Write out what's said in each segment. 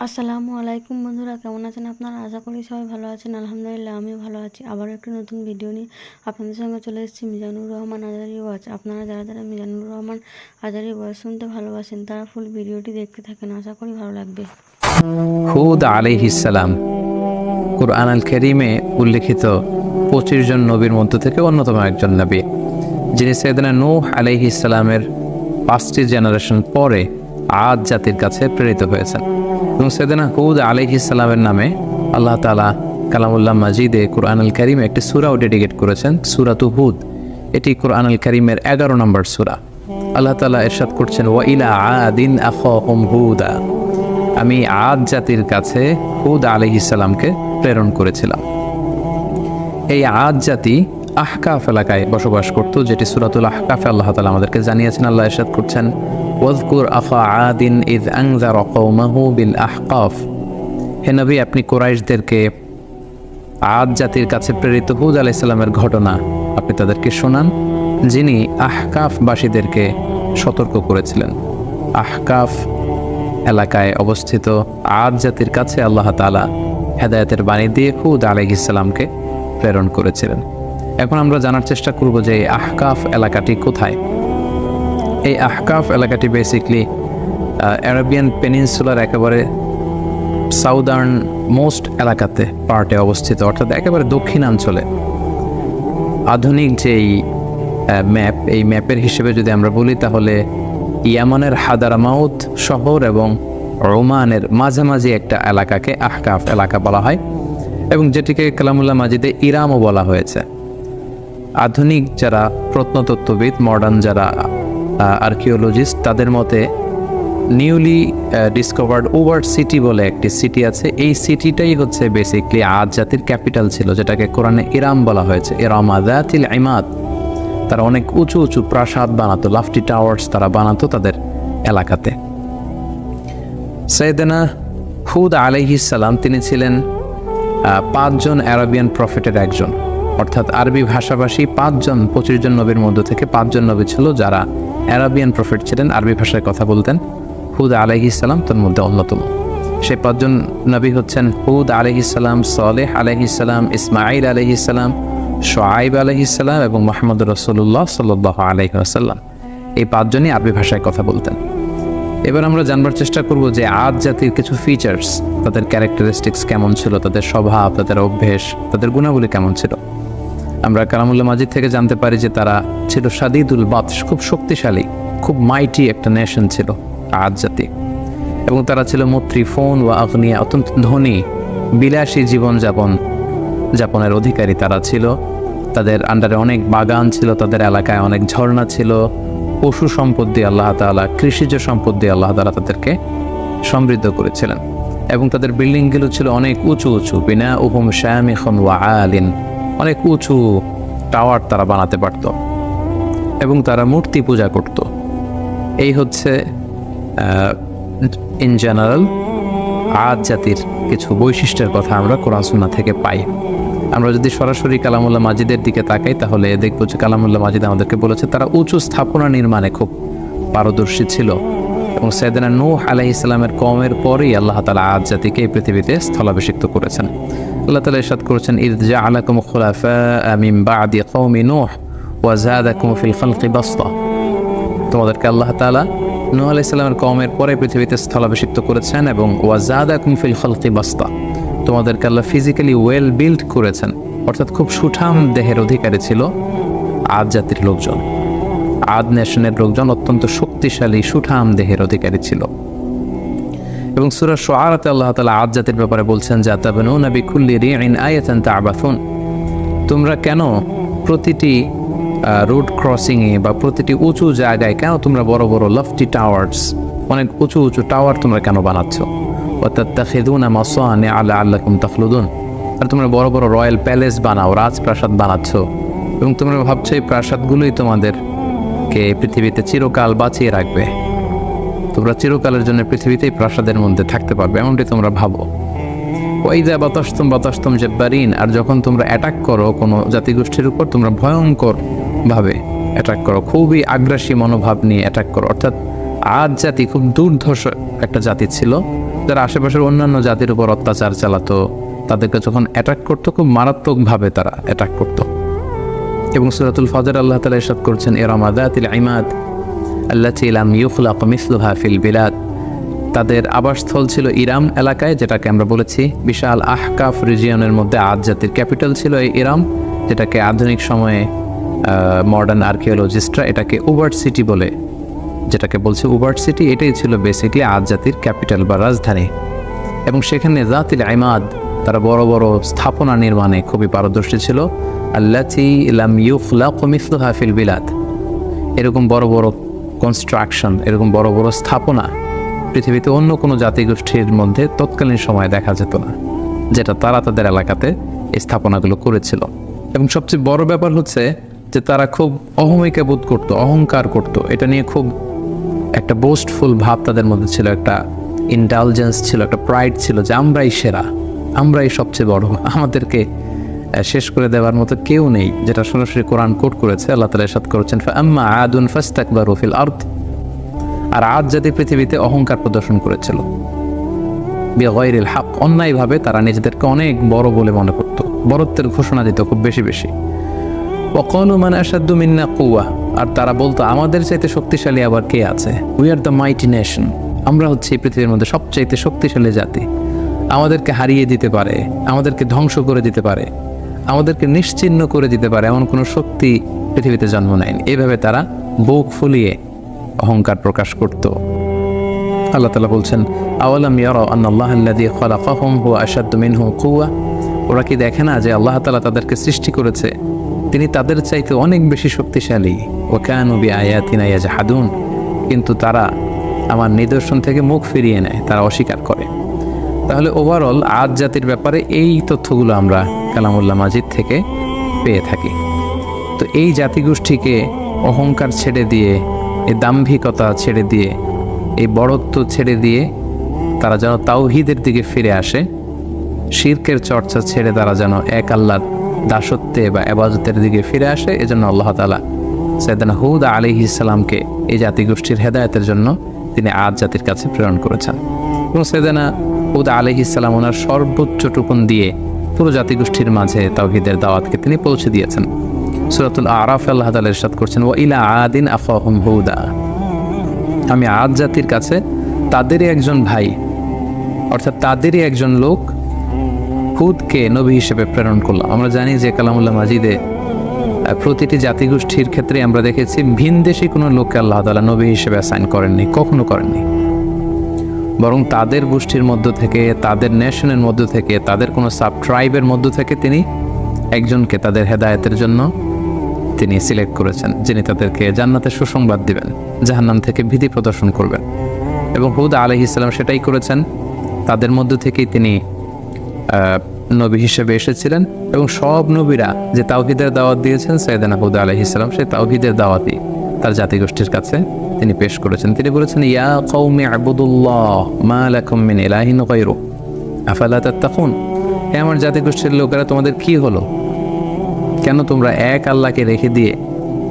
আসসালামু আলাইকুম বন্ধুরা, কেমন আছেন আপনারা? আশা করি সবাই ভালো আছেন। আলহামদুলিল্লাহ আমিও ভালো আছি। আবারও একটি নতুন ভিডিও নিয়ে আপনাদের সঙ্গে চলে এসেছি মিজানুর রহমান আজারি ওয়াচ। আপনারা যারা যারা মিজানুর রহমান আজারি ওয়াচ শুনতে ভালোবাসেন তারা ফুল ভিডিওটি দেখতে থাকেন, আশা করি ভালো লাগবে। হুদ আলাইহিস সালাম কুরআন আল কারীমে উল্লেখিত 25 জন নবীর মধ্য থেকে অন্যতম একজন নবী, যিনি সাইয়েদনা নূহ আলাইহিস সালামের 5টি জেনারেশন পরে আদ জাতির কাছে প্রেরিত হয়েছেন। এবং সাইয়েদনা হুদ আলাইহিস সালামের নামে আল্লাহ তাআলা কালামুল্লাহ মাজিদে কুরআন আল কারীমে একটি সূরাও ডেডিকেট করেছেন, সূরাতু হুদ। এটি কুরআন আল কারীমের 11 নম্বর সূরা। আল্লাহ তাআলা ইরশাদ করছেন, ওয়া ইলা আদিন আখাহুম হুদা, আমি আদ জাতির কাছে হুদ আলাইহিস সালামকে প্রেরণ করেছিলাম। এই আদ জাতি আহকাফ এলাকায় বসবাস করত, যেটি সূরাতুল আহকাফে আল্লাহ তাআলা আমাদেরকে জানিয়েছেন। আল্লাহ ইরশাদ করছেন, ওয়াজকুর আখা আদিন ইয আনযারা কওমাহু বিল আহকাফ, হে নবী আপনি কুরাইশদেরকে আদ জাতির কাছে প্রেরিত হুদ আলাইহিস সালামের ঘটনা আপনি তাদেরকে শোনান, যিনি আহকাফবাসীদেরকে সতর্ক করেছিলেন। আহকাফ এলাকায় অবস্থিত আদ জাতির কাছে আল্লাহ তাআলা হেদায়েতের বাণী দিয়ে হুদ আলাইহিস সালামকে প্রেরণ করেছিলেন। এখন আমরা জানার চেষ্টা করব যে এই আহকাফ এলাকাটি কোথায়। এই আহকাফ এলাকাটি বেসিকলি আরাবিয়ান পেনিনসুলার একেবারে সাউদার্ন মোস্ট এলাকাতে পার্টে অবস্থিত, অর্থাৎ একেবারে দক্ষিণাঞ্চলে। আধুনিক যেই ম্যাপ, এই ম্যাপের হিসেবে যদি আমরা বলি তাহলে ইয়ামানের হাদারামাউত শহর এবং ওমানের মাঝামাঝি একটা এলাকাকে আহকাফ এলাকা বলা হয়, এবং যেটিকে কালামুল্লাহ মাজিদে ইরামও বলা হয়েছে। আধুনিক যারা প্রত্নতত্ত্ববিদ, মডার্ন যারা আর্কিওলজিস্ট, তাদের মতে নিউলি ডিসকভার্ড ওভার্ড সিটি বলে একটি সিটি আছে। এই সিটিটাই হচ্ছে বেসিকলি আদ জাতির ক্যাপিটাল ছিল, যেটাকে কোরআনে ইরাম বলা হয়েছে। ইরামা যাতিল ইমাদ, তারা অনেক উঁচু উঁচু প্রাসাদ বানাতো, লাফটি টাওয়ার্স তারা বানাতো তাদের এলাকাতে। সাইয়েদনা হুদ আলাইহিস সালাম তিনি ছিলেন 5 জন আরাবিয়ান প্রফেটের একজন, অর্থাৎ আরবি ভাষাভাষী 25 জন নবীর মধ্য থেকে 5 জন নবী ছিল যারা আরাবিয়ান প্রফেট ছিলেন, আরবি ভাষায় কথা বলতেন। হুদ আলাইহিস সালাম তার মধ্যে অন্যতম। সেই 5 জন নবী হচ্ছেন হুদ আলাইহিস সালাম, সালেহ আলাইহিস সালাম, ইসমাঈল আলাইহিস সালাম, শুআয়ব আলাইহিস সালাম এবং মুহাম্মদুর রাসূলুল্লাহ সাল্লাল্লাহু আলাইহি ওয়াসাল্লাম। এই 5 জনই আরবি ভাষায় কথা বলতেন। এবার আমরা জানবার চেষ্টা করব যে আদ জাতির কিছু ফিচার্স, তাদের ক্যারেক্টারিস্টিক্স কেমন ছিল, তাদের স্বভাব, তাদের অভ্যেস, তাদের গুণাবলী কেমন ছিল। আমরা কালামুল্লাহ মাজিদ থেকে জানতে পারি যে তারা ছিল শাদীদুল বাতশ, খুব শক্তিশালী, খুব মাইটি একটা নেশন ছিল আদ জাতি। এবং তারা ছিল মুত্রিফুন ওয়া আগনিয়া, অত্যন্ত ধনী, বিলাসী জীবনযাপনের অধিকারী তারা ছিল। তাদের আন্ডারে অনেক বাগান ছিল, তাদের এলাকায় অনেক ঝর্ণা ছিল, পশু সম্পদ দিয়ে আল্লাহ তাআলা, কৃষিজ সম্পদ দিয়ে আল্লাহ তাআলা তাদেরকে সমৃদ্ধ করেছিলেন। এবং তাদের বিল্ডিংগুলো ছিল অনেক উঁচু উঁচু, বিনাউহুম শামিখুন ওয়া আলিন, অনেক উঁচু টাওয়ার তারা বানাতে পারত, এবং তারা মূর্তি পূজা করত। এই হচ্ছে ইন জেনারেল আদ জাতির কিছু বৈশিষ্ট্যের কথা আমরা কোরআন সুন্নাহ থেকে পাই। আমরা যদি সরাসরি কালামুল্লাহ মাজিদের দিকে তাকাই তাহলে দেখবো যে কালামুল্লাহ মাজিদ আমাদেরকে বলেছে তারা উঁচু স্থাপনা নির্মাণে খুব পারদর্শী ছিল। এবং সাইয়েদনা নূহ আলাইহিস সালামের কওমের পরেই আল্লাহ তাআলা আদ জাতিকে এই পৃথিবীতে স্থলাভিষিক্ত করেছেন। আল্লাহ তাআলা ইরশাদ করেছেন, ইয জাআলাকুম খুলাফা মিন বা'দি কওমি নূহ ওয়া যাদাকুম ফিল খালকি বাসতা, তোমাদেরকে আল্লাহ তাআলা নূহ আলাইহিস সালামের কওমের পরে পৃথিবীতে স্থলাভিষিক্ত করেছেন, এবং ওয়া যাদাকুম ফিল খালকি বাসতা, তোমাদেরকে আল্লাহ ফিজিক্যালি ওয়েল বিল্ড করেছেন, অর্থাৎ খুব সুঠাম দেহের অধিকারী ছিল আদ জাতির লোকজন। আদ নেশনের লোকজন অত্যন্ত শক্তিশালী, সুঠাম দেহের অধিকারী ছিল। এবং সূরা শুআরাতে আল্লাহ তাআলা আদ জাতির ব্যাপারে বলছেন, যাতাবনুনা বিকুল্লি রিইন আয়াতান তা'বাসুন, তোমরা কেন প্রতিটি রোড ক্রসিংয়ে বা প্রতিটি উঁচু জায়গায় কেন তোমরা বড় বড় লাফটি টাওয়ার্স, অনেক উঁচু উঁচু টাওয়ার তোমরা কেন বানাচ্ছ? ওয়াতাত্তাখিযুনা মাসানিআ লাআল্লাকুম তাখলুদুন, আর তোমরা বড় বড় রয়্যাল প্যালেস বানাও, রাজপ্রাসাদ বানাচ্ছ, এবং তোমরা ভাবছো এই প্রাসাদগুলোই তোমাদেরকে পৃথিবীতে চিরকাল বাঁচিয়ে রাখবে, তোমরা চিরকালের জন্য পৃথিবীতে এই প্রাসাদের মধ্যে থাকতে পারবে, এমনটি তোমরা ভাবো। ওয়াইযা বাতাসতুম জাব্বারিন, আর যখন তোমরা অ্যাটাক করো কোনো জাতিগোষ্ঠীর উপর, তোমরা ভয়ঙ্কর ভাবে অ্যাটাক করো, খুবই আগ্রাসী মনোভাব নিয়ে অ্যাটাক করো। অর্থাৎ আদ জাতি খুব দুর্ধর্ষ একটা জাতি ছিল, যারা আশেপাশের অন্যান্য জাতির উপর অত্যাচার চালাতো, তাদেরকে যখন অ্যাটাক করতো খুব মারাত্মকভাবে তারা অ্যাটাক করতো। এবং সূরাতুল ফজর আল্লাহ তাআলা ইরশাদ করছেন, ইরামা যাতিল ইমাদ আল্লাতী লাম ইউখলাক মিসলুহা ফিল বিলাদ। তাদের আবাসস্থল ছিল ইরাম এলাকায়, যেটাকে আমরা বলেছি বিশাল আহকাফ রিজিয়নের মধ্যে আদ জাতির ক্যাপিটাল ছিল এই ইরাম, যেটাকে আধুনিক সময়ে মডার্ন আর্কিওলজিস্টরা এটাকে উবার্ট সিটি বলে, যেটাকে বলছে উবার্ট সিটি, এটাই ছিল বেসিকলি আদ জাতির ক্যাপিটাল বা রাজধানী। এবং সেখানে জাতিল ইমাদ, তারা বড় বড় স্থাপনা নির্মাণে খুবই পারদর্শী ছিল। আল্লাতী লাম ইউখলাক মিসলুহা ফিল বিলাদ, এরকম বড় বড় কনস্ট্রাকশন, এরকম বড় বড় স্থাপনা পৃথিবীতে অন্য কোনো জাতিগোষ্ঠীর মধ্যে তৎকালীন সময়ে দেখা যেত না, যেটা তারা তাদের এলাকাতে এই স্থাপনাগুলো করেছিল। এবং সবচেয়ে বড় ব্যাপার হচ্ছে যে তারা খুব অহমিকা বোধ করতো, অহংকার করতো, এটা নিয়ে খুব একটা বোস্টফুল ভাব তাদের মধ্যে ছিল, একটা ইন্টালিজেন্স ছিল, একটা প্রাইড ছিল যে আমরাই সেরা, আমরাই সবচেয়ে বড়, আমাদেরকে শেষ করে দেওয়ার মতো কেউ নেই, যেটা সরাসরি কোরআন কোট করেছে। আল্লাহ তাআলা ইরশাদ করেছেন, ফাআম্মা আদুন ফাস্তাকবারু ফিল আরদ। আর আদ জাতি পৃথিবীতে অহংকার প্রদর্শন করেছিল বিগাইরিল হক, অন্যায়ভাবে তারা নিজেদেরকে অনেক বড় বলে মনে করত, বড়ত্বের ঘোষণা দিত খুব বেশি বেশি। ওয়াকালু মান আশাদ্দু মিন্না কুওয়া, আর তারা বলতো আমাদের চাইতে শক্তিশালী আবার কে আছে, we are the mighty nation, আমরা হচ্ছে এই পৃথিবীর মধ্যে সবচাইতে শক্তিশালী জাতি, আমাদেরকে হারিয়ে দিতে পারে, আমাদেরকে ধ্বংস করে দিতে পারে, আমাদেরকে নিশ্চিহ্ন করে দিতে পারে, এমন কোনো শক্তি পৃথিবীতে জন্ম নেয়নি। এইভাবে তারা বুক ফুলিয়ে অহংকার প্রকাশ করত। আল্লাহ তাআলা বলছেন, আওয়ালাম ইয়ারাউ আন্নাল্লাহা আল্লাযী খালাকাহুম হুয়া আশাদ্দু মিনহুম কুওয়া, ওরা কি দেখে না যে আল্লাহ তাআলা তাদেরকে সৃষ্টি করেছে, তিনি তাদের চাইতে অনেক বেশি শক্তিশালী। ওয়া কানু বিআয়াতিনা ইয়াজহাদুন, কিন্তু তারা আমার নিদর্শন থেকে মুখ ফিরিয়ে নেয়, তারা অস্বীকার করে। তাহলে ওভারঅল আদ জাতির ব্যাপারে এই তথ্যগুলো আমরা কালামুল্লাহ মাজিদ থেকে পেয়ে থাকি। তো এই জাতিগোষ্ঠীকে অহংকার ছেড়ে দিয়ে, এই দাম্ভিকতা ছেড়ে দিয়ে, এই বড়ত্ব ছেড়ে দিয়ে তারা যেন তাওহীদের দিকে ফিরে আসে, শিরকের চর্চা ছেড়ে তারা যেন এক আল্লাহর দাসত্বে বা ইবাদতের দিকে ফিরে আসে। এজন্য আল্লাহ তাআলা সাইয়েদনা হুদ আলাইহিস সালামকে এই জাতিগোষ্ঠীর হেদায়েতের জন্য তিনি আদ জাতির কাছে প্রেরণ করেছেন। এবং সাইয়েদনা হুদ আলাইহিস সালাম ওনার সর্বোচ্চটুকুন দিয়ে পুরো জাতিগোষ্ঠীর মাঝে তাওহীদের দাওয়াতকে তিনি পৌঁছে দিয়েছেন। সূরাতুল আরাফে আল্লাহ তাআলা ইরশাদ করছেন, ওয়া ইলা আদিন আখাহুম হুদা, আমি আদ জাতির কাছে তাদেরই একজন ভাই, অর্থাৎ তাদেরই একজন লোক হুদকে নবী হিসেবে প্রেরণ করলাম। আমরা জানি যে কালামুল্লাহ মাজিদে প্রতিটি জাতিগোষ্ঠীর ক্ষেত্রে আমরা দেখেছি ভিনদেশী কোনো লোককে আল্লাহ তাআলা নবী হিসেবে অ্যাসাইন করেননি, কখনো করেননি, বরং তাদের গোষ্ঠীর মধ্য থেকে, তাদের নেশনের মধ্য থেকে, তাদের কোনো সাব ট্রাইবের মধ্য থেকে তিনি একজনকে তাদের হেদায়েতের জন্য তিনি সিলেক্ট করেছেন, যিনি তাদেরকে জান্নাতের সুসংবাদ দিবেন, জাহান্নাম থেকে ভীতি প্রদর্শন করবেন। এবং হুদ আলাইহিস সালাম সেটাই করেছেন, তাদের মধ্য থেকেই তিনি নবী হিসেবে এসেছিলেন। এবং সব নবীরা যে তাওহীদের দাওয়াত দিয়েছেন, সাইয়েদনা হুদ আলাইহিস সালাম সেই তাওহীদের দাওয়াতই তার জাতিগোষ্ঠীর কাছে তিনি পেশ করেছেন। তিনি বলেছেন, ইয়া কওমি আবুদুল্লাহ মা লাকুম মিন ইলাহিন গায়রু আফালা তাত্তাকুন, হে আমার জাতিগোষ্ঠীর লোকেরা, তোমাদের কি হলো, কেন তোমরা এক আল্লাহকে রেখে দিয়ে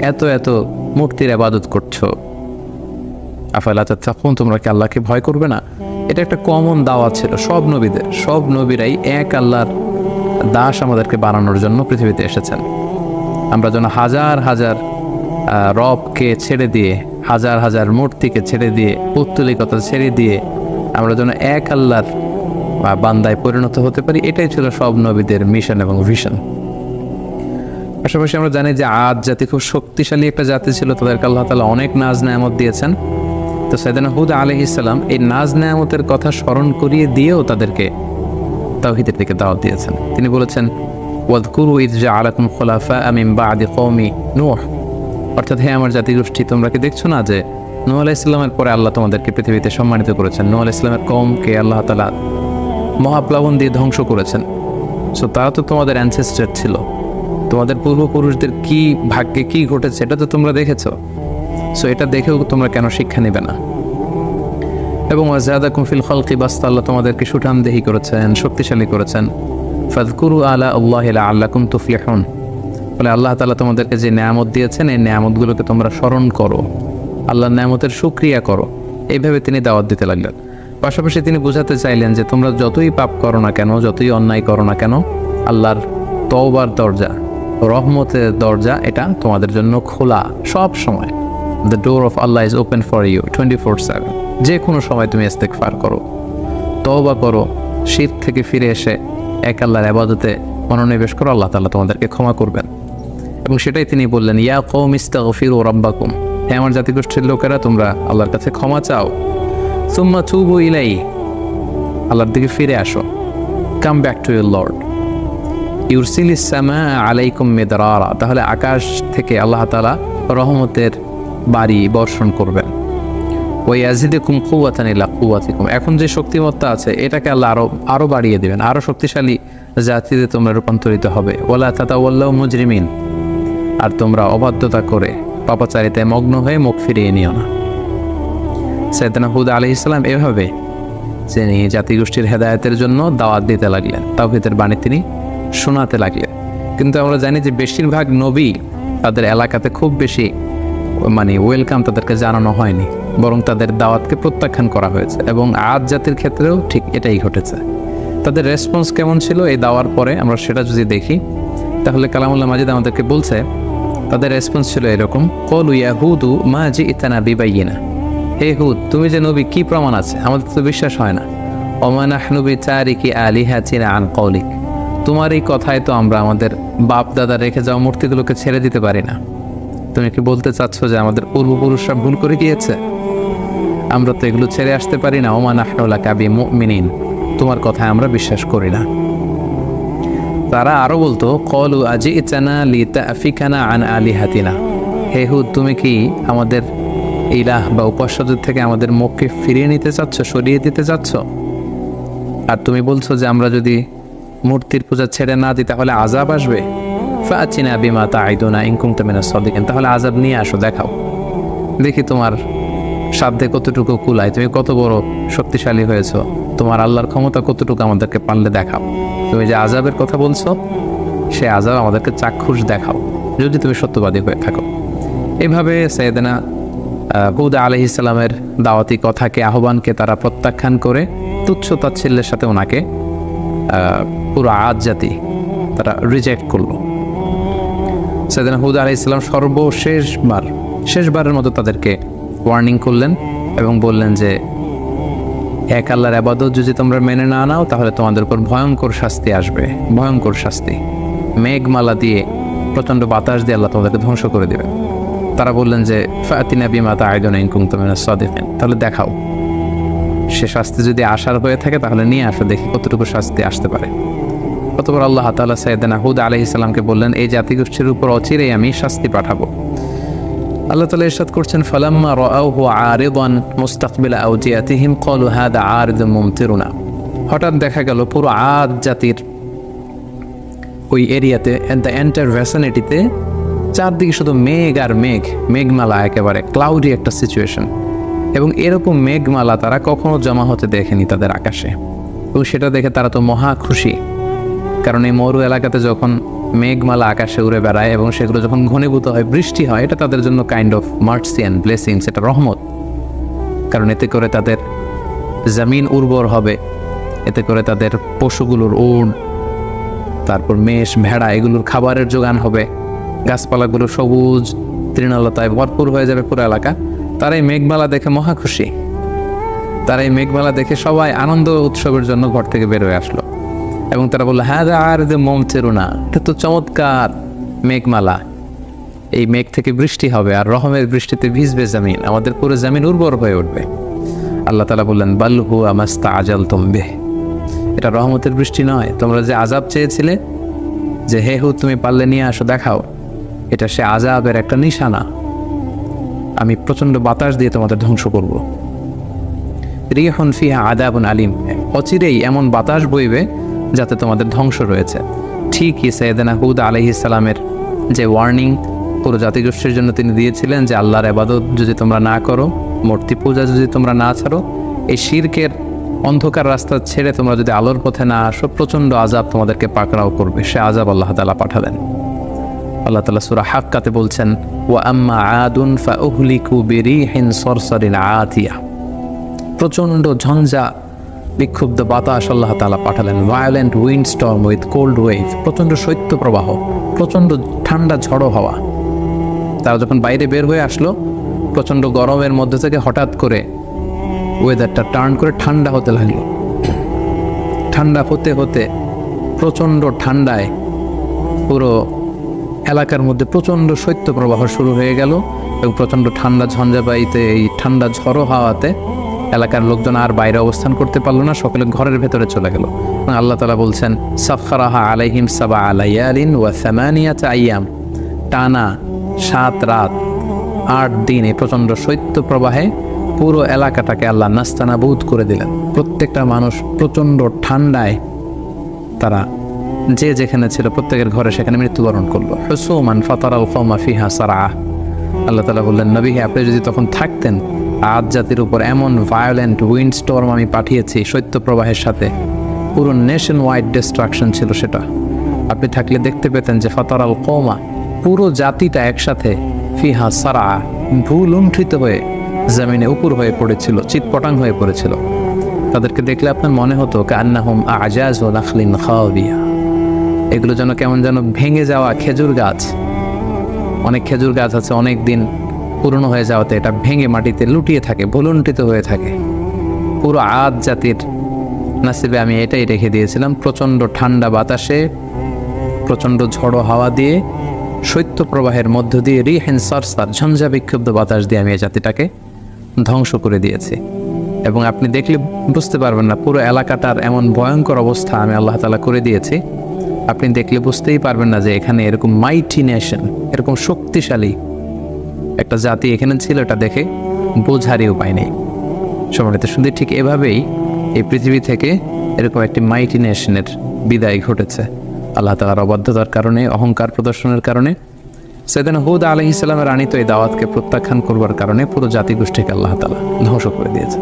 এত এত মূর্তির ইবাদত করছো, আফালা তাত্তাকুন, তোমরা কি আল্লাহকে ভয় করবে না? এটা একটা কমন দাওয়াত ছিল সব নবীদের, সব নবীরাই এক আল্লাহর দাস আমাদেরকে বানানোর জন্য পৃথিবীতে এসেছেন। আমরা যেন হাজার হাজার রবকে ছেড়ে দিয়ে, হাজার হাজার মূর্তিকে ছেড়ে দিয়ে, পৌত্তলিকতা ছেড়ে দিয়ে আমরা যেন এক আল্লাহর বান্দায় পরিণত হতে পারি, এটাই ছিল সব নবীদের মিশন এবং ভিশন। পাশাপাশি আমরা জানি যে আদ জাতি খুব শক্তিশালী একটা জাতি ছিল, তাদেরকে আল্লাহ তাআলা অনেক নাজ নেয়ামত দিয়েছেন। তো সাইয়েদনা হুদ আলাইহিস সালাম এই নাজ নেয়ামতের কথা স্মরণ করিয়ে দিয়েও তাদেরকে তাওহীদের দিকে দাওয়াত দিয়েছেন। তিনি বলেছেন, ওয়াযকুরু ইয জাআলাকুম খুলাফা মিন বা'দি কওমি নূহ, অর্থাৎ হে আমার জাতিগোষ্ঠী, তোমরা কি দেখছো না যে নূহ আলাইহিস সালামের পরে আল্লাহ তোমাদেরকে পৃথিবীতে সম্মানিত করেছেন। নূহ আলাইহিস সালামের কওমকে আল্লাহ তাআলা মহাপ্লাবন দিয়ে ধ্বংস করেছেন। সো তারা তো তোমাদের অ্যানসেস্টর ছিল, তোমাদের পূর্বপুরুষদের কি ভাগ্যে কি ঘটেছে এটা তো তোমরা দেখেছো। সো এটা দেখেও তোমরা কেন শিক্ষা নেবে না? এবং ওয়াজাদাকুম ফিল খালকি বাসতা, আল্লাহ তোমাদেরকে সুঠামদেহী করেছেন, শক্তিশালী করেছেন। ফাযকুরু আলা আল্লাহি লাআল্লাকুম তুফলিহুন, বলে আল্লাহ তাআলা তোমাদেরকে যে নেয়ামত দিয়েছেন এই নেয়ামতগুলোকে তোমরা স্মরণ করো, আল্লাহর নেয়ামতের শুকরিয়া করো। এইভাবে তিনি দাওয়াত দিতে লাগলেন। পাশাপাশি তিনি বোঝাতে চাইলেন যে তোমরা যতই পাপ করো না কেন, যতই অন্যায় করো না কেন, আল্লাহর তওবার দরজা, রহমতের দরজা এটা তোমাদের জন্য খোলা সব সময়। The door of Allah is open for you 24/7। যে কোনো সময় তুমি ইস্তেগফার করো, তওবা করো, শিরক থেকে ফিরে এসে এক আল্লাহর ইবাদতে মনোনিবেশ করো, আল্লাহ তাআলা তোমাদেরকে ক্ষমা করবেন। এবং সেটাই তিনি বললেন, ইয়া কওম ইস্তাগফিরু রাব্বাকুম, হে আমার জাতিগোষ্ঠীর লোকেরা, তোমরা আল্লাহর কাছে ক্ষমা চাও। সুম্মা তুবু ইলাইহি, আল্লাহর দিকে ফিরে আসো। Come back to your Lord. ইউরসিলিস সামা আলাইকুম মিদরারা, তাহলে আকাশ থেকে আল্লাহ তাআলা রহমতের বাড়ি বর্ষণ করবেন। ওয়া ইয়াজিদুকুম কুওয়াতান ইলা কুওয়াতিকুম, এখন যে শক্তিমত্তা আছে এটাকে আল্লাহ আরো বাড়িয়ে দিবেন, আরো শক্তিশালী জাতিতে তোমরা রূপান্তরিত হবে। ওয়ালা তাতাওয়াল্লাউ মুজরিমিন, আর তোমরা অবাধ্যতা করে পাপাচারিতায় মগ্ন হয়ে মুখ ফিরিয়ে নিও না। সাইয়েদনা হুদ আলাইহিস সালাম এভাবে তিনি জাতিগোষ্ঠীর হেদায়েতের জন্য দাওয়াত দিতে লাগলেন, তাওহীদের বাণী তিনি শোনাতে লাগলেন। কিন্তু আমরা জানি যে বেশিরভাগ নবী তাদের এলাকাতে খুব বেশি ওয়েলকাম তাদেরকে জানানো হয়নি, বরং তাদের দাওয়াতকে প্রত্যাখ্যান করা হয়েছে। এবং আদ জাতির ক্ষেত্রেও ঠিক এটাই ঘটেছে। তাদের রেসপন্স কেমন ছিল এই দাওয়ার পরে আমরা সেটা যদি দেখি, তাহলে কালামুল্লাহ মাজিদ আমাদেরকে বলছে তাদের রেসপন্স ছিল এরকম, ক্বালু ইয়া হুদু মা জি'তানা বিবাইয়িনা, হে হুদ তুমি যে নবী কি প্রমাণ আছে, আমাদের তো বিশ্বাস হয় না। ওমা নাহনু বিতারিকি আলিহাতিনা আন কওলিক, তোমার এই কথায় তো আমরা আমাদের বাপ দাদা রেখে যাওয়া মূর্তিগুলোকে ছেড়ে দিতে পারি না। তুমি কি বলতে চাচ্ছ যে আমাদের পূর্বপুরুষরা ভুল করে গিয়েছে? আমরা তো এগুলো ছেড়ে আসতে পারি না। ওমা নাহনু লাকা বিমুমিনিন, তোমার কথায় আমরা বিশ্বাস করি না। তারা আরো বলতো, ক্বালু আজি'তানা লিতাফিকানা আন আলিহাতিনা, হে হুদ তুমি কি আমাদের ইলাহ বা উপাস্যদের থেকে আমাদের মুখকে ফিরিয়ে নিতে চাচ্ছ, সরিয়ে দিতে চাচ্ছ? আর তুমি বলছো যে আমরা যদি মূর্তির পূজা ছেড়ে না দিই তাহলে আযাব আসবে। ফাআতিনা বিমা তাঈদুনা ইন কুনতা মিনাস সাদিকিন, তাহলে আযাব নিয়ে আসো, দেখাও, দেখি তোমার সাধ্যে কতটুকু কুলায়, তুমি কত বড় শক্তিশালী হয়েছো, তোমার আল্লাহর ক্ষমতা কতটুকু আমাদেরকে পারলে দেখাও। তুমি যে আযাবের কথা বলছো সে আযাব আমাদেরকে চাক্ষুষ দেখাও, যদি তুমি সত্যবাদী হয়ে থাকো। এইভাবে সাইয়েদনা হুদ আলাইহিস সালামের দাওয়াতি কথাকে, আহ্বানকে তারা প্রত্যাখ্যান করে তুচ্ছ তাচ্ছিল্যের সাথে ওনাকে পুরো আদ জাতি তারা রিজেক্ট করলো। সাইয়েদনা হুদ আলাইহিস সালাম শেষবারের মতো তাদেরকে ওয়ার্নিং করলেন এবং বললেন যে এক আল্লাহর ইবাদত যদি তোমরা মেনে না নাও তাহলে তোমাদের উপর ভয়ঙ্কর শাস্তি আসবে, ভয়ঙ্কর শাস্তি। মেঘমালা দিয়ে, প্রচণ্ড বাতাস দিয়ে আল্লাহ তোমাদেরকে ধ্বংস করে দেবেন। তারা বললেন যে ফাতিনা বিমা তাঈদুনা ইন কুনতা মিনাস সাদিকিন, তাহলে দেখাও, সে শাস্তি যদি আসার হয়ে থাকে তাহলে নিয়ে আসো, দেখি কতটুকু শাস্তি আসতে পারে। অতঃপর আল্লাহ তাআলা সাইয়েদনা হুদ আলাইহিস সালামকে বললেন, এই জাতিগোষ্ঠীর উপর অচিরেই আমি শাস্তি পাঠাবো। আল্লাহ তাআলা ইরশাদ করছেন, ফালাম্মা রাআউহু আরিদান মুস্তাকবিলা আওদিয়াতিহিম ক্বালু হাদা আরিদুম মুমতিরুনা, হঠাৎ দেখা গেল পুরো আদ জাতির ওই এরিয়াতে, দ্য এন্টায়ার ভ্যাসিনিটিতে চারদিকে শুধু মেঘ আর মেঘ, মেঘমালা, একেবারে ক্লাউডি একটা সিচুয়েশন। এবং এরকম মেঘমালা তারা কখনো জমা হতে দেখেনি তাদের আকাশে, এবং সেটা দেখে তারা তো মহা খুশি। কারণ এই মরু এলাকাতে যখন মেঘমালা আকাশে উড়ে বেড়ায় এবং সেগুলো যখন ঘনীভূত হয়, বৃষ্টি হয়, এটা তাদের জন্য kind of mercy and blessings, এটা রহমত। কারণ এতে করে তাদের জমিন উর্বর হবে, এতে করে তাদের পশুগুলোর উট, তারপর মেষ, ভেড়া, এগুলোর খাবারের যোগান হবে, গাছপালাগুলো সবুজ তৃণলতায় ভরপুর হয়ে যাবে পুরো এলাকা। তারা এই মেঘমালা দেখে মহা খুশি। তারা এই মেঘমালা দেখে সবাই আনন্দ উৎসবের জন্য ঘর থেকে বের হয়ে আসলো এবং তারা বললো, হ্যাঁ আর মুমতিরুনা, এটা তো চমৎকার মেঘমালা, এই মেঘ থেকে বৃষ্টি হবে আর রহমের বৃষ্টিতে ভিজবে জমিন, আমাদের পুরো জমিন উর্বর হয়ে উঠবে। আল্লাহ তাআলা বললেন, বাল হুয়া মাস্তাআজালতুম বিহ, এটা রহমতের বৃষ্টি নয়, তোমরা যে আযাব চেয়েছিলে যে হে হুদ তুমি পারলে নিয়ে আসো, দেখাও, এটা সে আযাবের একটা নিশানা। আমি প্রচণ্ড বাতাস দিয়ে তোমাদের ধ্বংস করব। রিহুন ফিহা আযাবুন আলিম, অচিরেই এমন বাতাস বইবে যাতে তোমাদের ধ্বংস রয়েছে। ঠিকই সাইয়েদনা হুদ আলাইহিস সালামের যে ওয়ার্নিং পুরো জাতিগোষ্ঠীর জন্য তিনি দিয়েছিলেন যে আল্লাহর ইবাদত যদি তোমরা না করো, মূর্তি পূজা যদি তোমরা না ছাড়ো, এই শিরকের অন্ধকার রাস্তা ছেড়ে তোমরা যদি আলোর পথে না আসো, প্রচণ্ড আযাব তোমাদেরকে পাকড়াও করবে। সে আযাব আল্লাহ তাআলা পাঠালেন। আল্লাহ তাআলা সূরা হাক্কাতে বলছেন, ওয়া আম্মা আদুন ফাউহলিকু বিরিহিন সরসরিন আতিয়া, প্রচণ্ড ঝঞ্ঝা বিক্ষুব্ধ বাতাস আল্লাহ তাআলা পাঠালেন, violent wind storm with cold wave, প্রচণ্ড শৈত্যপ্রবাহ, প্রচণ্ড ঠান্ডা ঝড়ো হাওয়া। তারা যখন বাইরে বের হয়ে আসলো, প্রচণ্ড গরমের মধ্যে থেকে হঠাৎ করে ওয়েদারটা টার্ন করে ঠান্ডা হতে লাগলো। ঠান্ডা হতে হতে প্রচণ্ড ঠান্ডায় পুরো এলাকার মধ্যে প্রচণ্ড শৈত্যপ্রবাহ শুরু হয়ে গেল এবং প্রচণ্ড ঠান্ডা ঝঞ্ঝাবায়ুতে, এই ঠান্ডা ঝড়ো হাওয়াতে এলাকার লোকজন আর বাইরে অবস্থান করতে পারলো না, সকলে ঘরের ভেতরে চলে গেল। আল্লাহ তাআলা বলছেন, সাখখারাহা আলাইহিম সাবআ লায়ালিন ওয়া সামানিয়াতা আইয়াম, টানা 7 রাত 8 দিন এই প্রচণ্ড শৈত্যপ্রবাহে পুরো এলাকাটাকে আল্লাহ নাস্তানাবুদ করে দিলেন। প্রত্যেকটা মানুষ প্রচণ্ড ঠান্ডায় তারা যে যেখানে ছিল প্রত্যেকের ঘরে সেখানে মৃত্যুবরণ করলো। হুসুমান ফাতারাল কওমা ফিহা সারআ, আল্লাহ তাআলা বললেন, নবী হে, আপনি যদি তখন থাকতেন, আদ জাতির উপর এমন ভায়োলেন্ট উইন্ড স্টর্ম আমি পাঠিয়েছি শৈত্যপ্রবাহের সাথে, পুরো নেশন ওয়াইড ডিস্ট্রাকশন ছিল সেটা। আপনি থাকলে দেখতে পেতেন যে ফাতারাল কওমা, পুরো জাতিটা একসাথে, ফিহা সারআ, ভূলুণ্ঠিত হয়ে জমিনে উপর হয়ে পড়েছিল, চিৎপটাং হয়ে পড়েছিল। তাদেরকে দেখলে আপনার মনে হতো কান্নাহুম আজাজু নাখলিন খাওয়াবিয়া, এগুলো যেন কেমন যেন ভেঙে যাওয়া খেজুর গাছ। অনেক খেজুর গাছ আছে অনেক দিন পুরনো হয়ে যাওয়াতে এটা ভেঙে মাটিতে লুটিয়ে থাকে, ভুলুণ্ঠিত হয়ে থাকে। পুরো আদ জাতির নাসিবে আমি এটাই রেখে দিয়েছিলাম। প্রচণ্ড ঠান্ডা বাতাসে, প্রচণ্ড ঝড়ো হাওয়া দিয়ে, শৈত্যপ্রবাহের মধ্য দিয়ে, রিহিন সারসার, ঝঞ্ঝা বিক্ষুব্ধ বাতাস দিয়ে আমি এই জাতিটাকে ধ্বংস করে দিয়েছি। এবং আপনি দেখলে বুঝতে পারবেন না, পুরো এলাকাটার এমন ভয়ঙ্কর অবস্থা আমি আল্লাহ তাআলা করে দিয়েছি, আপনি দেখলে বুঝতেই পারবেন না যে এখানে এরকম মাইটি নেশন, এরকম শক্তিশালী একটা জাতি এখানে ছিল। এটা দেখে বোঝারই উপায় নেই। সম্মানিত শুধু ঠিক এভাবেই এই পৃথিবী থেকে এরকম একটি মাইটি নেশনের বিদায় ঘটেছে আল্লাহ তাআলার অবাধ্যতার কারণে, অহংকার প্রদর্শনের কারণে। সাইয়েদনা হুদ আলাইহিস সালামের আনিত এই দাওয়াতকে প্রত্যাখ্যান করবার কারণে পুরো জাতিগোষ্ঠীকে আল্লাহ তাআলা ধ্বংস করে দিয়েছে।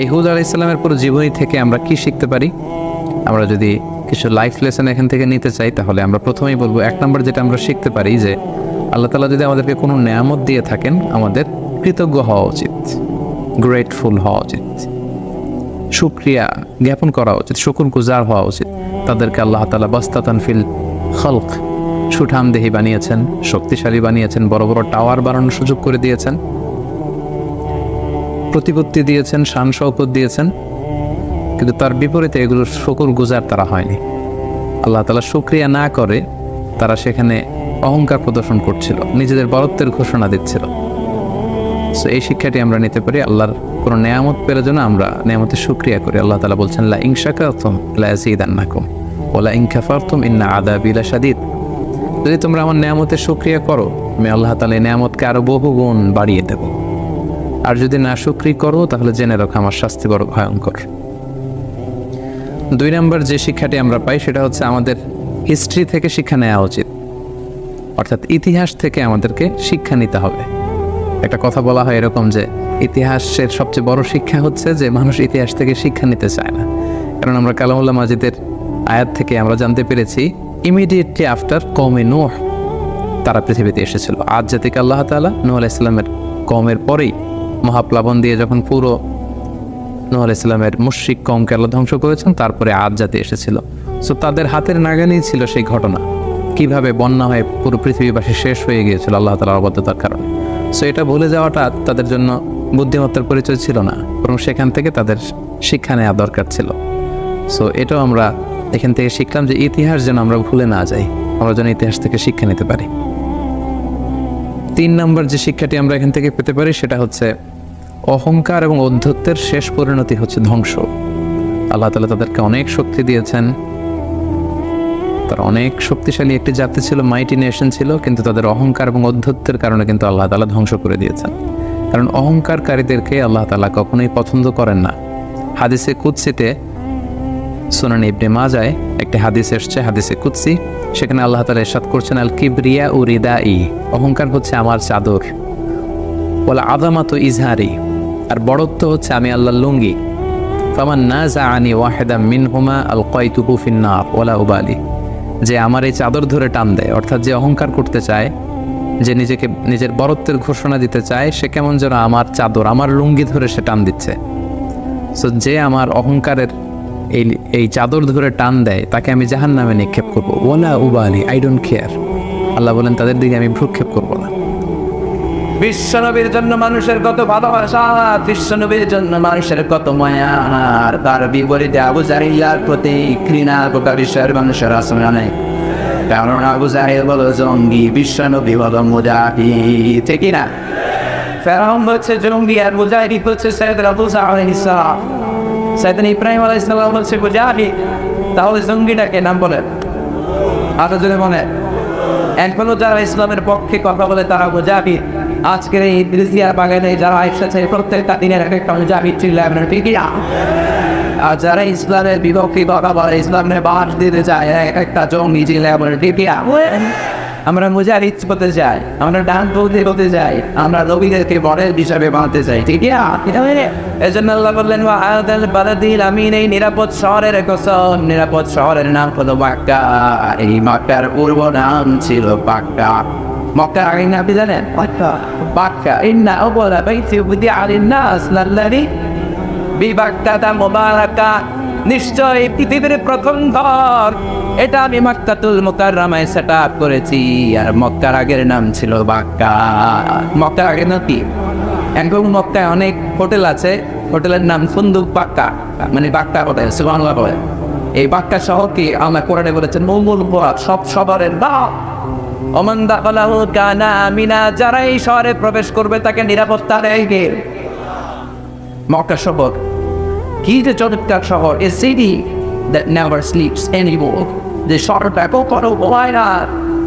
এই হুদ আলাইহিস সালামের পুরো জীবনী থেকে আমরা কি শিখতে পারি? আমরা যদি কিছু লাইফ লেসন এখান থেকে নিতে চাই, তাহলে আমরা প্রথমেই বলবো, 1 নম্বর যেটা আমরা শিখতে পারি যে আল্লাহ তাআলা যদি আমাদেরকে কোনো নেয়ামত দিয়ে থাকেন, আমাদের কৃতজ্ঞ হওয়া উচিত, গ্রেটফুল হওয়া উচিত, শুকরিয়া জ্ঞাপন করা উচিত, শুকরগুজার হওয়া উচিত। তাদেরকে আল্লাহ তাআলা বাস্তাতান ফিল খালক, সুঠামদেহী বানিয়েছেন, শক্তিশালী বানিয়েছেন, বড় বড় টাওয়ার বানানোর সুযোগ করে দিয়েছেন, প্রতিপত্তি দিয়েছেন, শান শওকত দিয়েছেন, কিন্তু তার বিপরীতে এগুলোর শুকরগুজার তারা হয়নি। আল্লাহ তাআলা শুকরিয়া না করে তারা সেখানে অহংকার প্রদর্শন করছিল, নিজেদের বরত্বের ঘোষণা দিচ্ছিল। সো এই শিক্ষাটি আমরা নিতে পারি, আল্লাহর কোনো নেয়ামত পেলে যেন আমরা নেয়ামতের শুকরিয়া করি। আল্লাহ তাআলা বলছেন, লা ইন শাকারতুম লা ইয়াজিদান্নাকুম ওয়া লা ইন কাফারতুম ইন্না আযাবি লাশাদীদ। যদি তোমরা আমার নেয়ামতের শুকরিয়া করো, আমি আল্লাহ তাআলা এই নেয়ামতকে আরো বহুগুণ বাড়িয়ে দেব। আর যদি না শুকরি করো, তাহলে জেনে রাখো আমার শাস্তি বড় ভয়ঙ্কর। 2 নম্বর যে শিক্ষাটি আমরা পাই সেটা হচ্ছে আমাদের হিস্ট্রি থেকে শিক্ষা নেওয়া উচিত, অর্থাৎ ইতিহাস থেকে আমাদেরকে শিক্ষা নিতে হবে। একটা কথা বলা হয় এরকম যে ইতিহাসের সবচেয়ে বড় শিক্ষা হচ্ছে যে মানুষ ইতিহাস থেকে শিক্ষা নিতে চায় না। কারণ আমরা কালামুল্লাহ মাজিদের আয়াত থেকে আমরা জানতে পেরেছি, ইমিডিয়েটলি আফটার কওমে নূহ তারা পৃথিবীতে এসেছিল। আদ জাতিকে আল্লাহ তাআলা নূহ আলাইহিস সালামের কওমের পরেই মহাপ্লাবন দিয়ে যখন পুরো নূহ আলাইহিস সালামের মুশরিক কওমকে আল্লাহ ধ্বংস করেছেন, তারপরে আদ জাতি এসেছিল। সো তাদের হাতের নাগালেই ছিল সেই ঘটনা, কিভাবে বন্যা হয়ে পুরো পৃথিবীবাসী শেষ হয়ে গিয়েছিল আল্লাহ তাআলার অবাধ্যতার কারণে। সো এটা ভুলে যাওয়াটা তাদের জন্য বুদ্ধিমত্তার পরিচয় ছিল না, বরং সেখান থেকে তাদের শিক্ষা নেওয়া দরকার ছিল। সো এটাও আমরা এখান থেকে শিখলাম যে ইতিহাস যেন আমরা ভুলে না যাই, আমরা যেন ইতিহাস থেকে শিক্ষা নিতে পারি। 3 নম্বর যে শিক্ষাটি আমরা এখান থেকে পেতে পারি সেটা হচ্ছে অহংকার এবং ঔদ্ধত্যের শেষ পরিণতি হচ্ছে ধ্বংস। আল্লাহ তাআলা তাদেরকে অনেক শক্তি দিয়েছেন, তারা অনেক শক্তিশালী একটি জাতি ছিল, মাইটি নেশন ছিল, কিন্তু তাদের অহংকার এবং ঔদ্ধত্যের কারণে কিন্তু আল্লাহ তাআলা ধ্বংস করে দিয়েছেন। কারণ অহংকারকারীদেরকে আল্লাহ তাআলা কখনোই পছন্দ করেন না। হাদিসে কুদসিতে, সুনান ইবনে মাজায় একটি হাদিস এসেছে, হাদিসে কুদসি, সেখানে আল্লাহ তাআলা ইরশাদ করছেন, আল কিবরিয়া উ রিদাই, অহংকার হচ্ছে আমার চাদর, ওয়াল আযামাতু ইজহারি, আর বড়ত্ব হচ্ছে আমি আল্লাহর লুঙ্গি। ফামান নাযাআনি ওয়াহিদাম মিনহুমা আলকাইতুহু ফিন-নার ওয়ালা উবালি, যে আমার এই চাদর ধরে টান দেয়, অর্থাৎ যে অহংকার করতে চায়, যে নিজেকে নিজের বরত্বের ঘোষণা দিতে চায়, সে কেমন যেন আমার চাদর, আমার লুঙ্গি ধরে সে টান দিচ্ছে। সো যে আমার অহংকারের এই এই চাদর ধরে টান দেয় তাকে আমি জাহান্নামে নিক্ষেপ করবো। ওয়ালা উবালি, আই ডোন্ট কেয়ার। আল্লাহ বলেন তাদের দিকে আমি ভ্রুক্ষেপ করবো না। বিশ্বনবীর জন্য মানুষের কত ভালোবাসা, বিশ্বনবীর জন্য মানুষের কত মায়া, আর তার বিপরীতে আবু জাহিলার প্রতি ঘৃণা গোটা বিশ্বের মানুষের আসলে নেই। কারণ আবু জাহিল বলো জঙ্গি, বিশ্বনবী বলো মুজাহিদ, ঠিক না? ফেরাউন হচ্ছে জঙ্গি আর মুজাহিদ হচ্ছে সাইয়েদনা মুসা আলাইহিস সালাম। সাইয়েদনা ইব্রাহিম আলাইহিস সালাম হচ্ছে মুজাহিদ। তাহলে জঙ্গিটাকে নাম বলেন, আরো জোরে বলেন। এখনো যারা ইসলামের পক্ষে কথা বলে তারা মুজাহিদ। আজকের এই ইদ্রিসিয়া বাগানে যারা এসেছে প্রত্যেকটা দিনের এক একটা মুজাহিদ ছিল, ঠিক না? আর যারা ইসলামের বিপক্ষে কথা বলে, ইসলামের বাদ দিতে চায়, এক একটা জঙ্গি ছিল, ঠিক না? আমরা মুজাহিদ হতে চাই, আমরা ডান বলতে চাই, আমরা নবীদেরকে মডেল হিসাবে মানতে চাই, ঠিক না? এজন্য আল্লাহ বললেন ওয়াহাদাল বালাদিল আমিন, এই নিরাপদ শহরের কসম। নিরাপদ শহরের নাম হলো মক্কা। এই মক্কার পূর্ব নাম ছিল বাক্কা। মক্কার আগে নাম কি জানেন? বাক্কা। ইন্না আউয়ালা বাইতি উদিআ লিন-নাস লাল্লাযী বিবাক্কাতা মুবারাকা, নিশ্চয় পৃথিবীর প্রথম ঘর এটা আমি মক্কাতুল মুকাররমায় সেট আপ করেছি। আর মক্কার আগের নাম ছিল বাক্কা। মক্কার আগের নাম কি? এখন মক্কায় অনেক হোটেল আছে, হোটেলের নাম ফুন্দুক বাক্কা, মানে বাক্কা হোটেল। সুবহানাল্লাহ বলে এই বাক্কা শহরকে আল্লাহ কোরআনে বলেছেন মৌমুল পুরা, সব শহরের নাম। ওমান দাখালাহু কানা আমিনা, যারা এই শহরে প্রবেশ করবে তাকে নিরাপত্তা দেবে। মক্কা শহর কি যে চমৎকার শহর, a city that never sleeps anymore। যে শহরটা কখনো ঘুমায় না।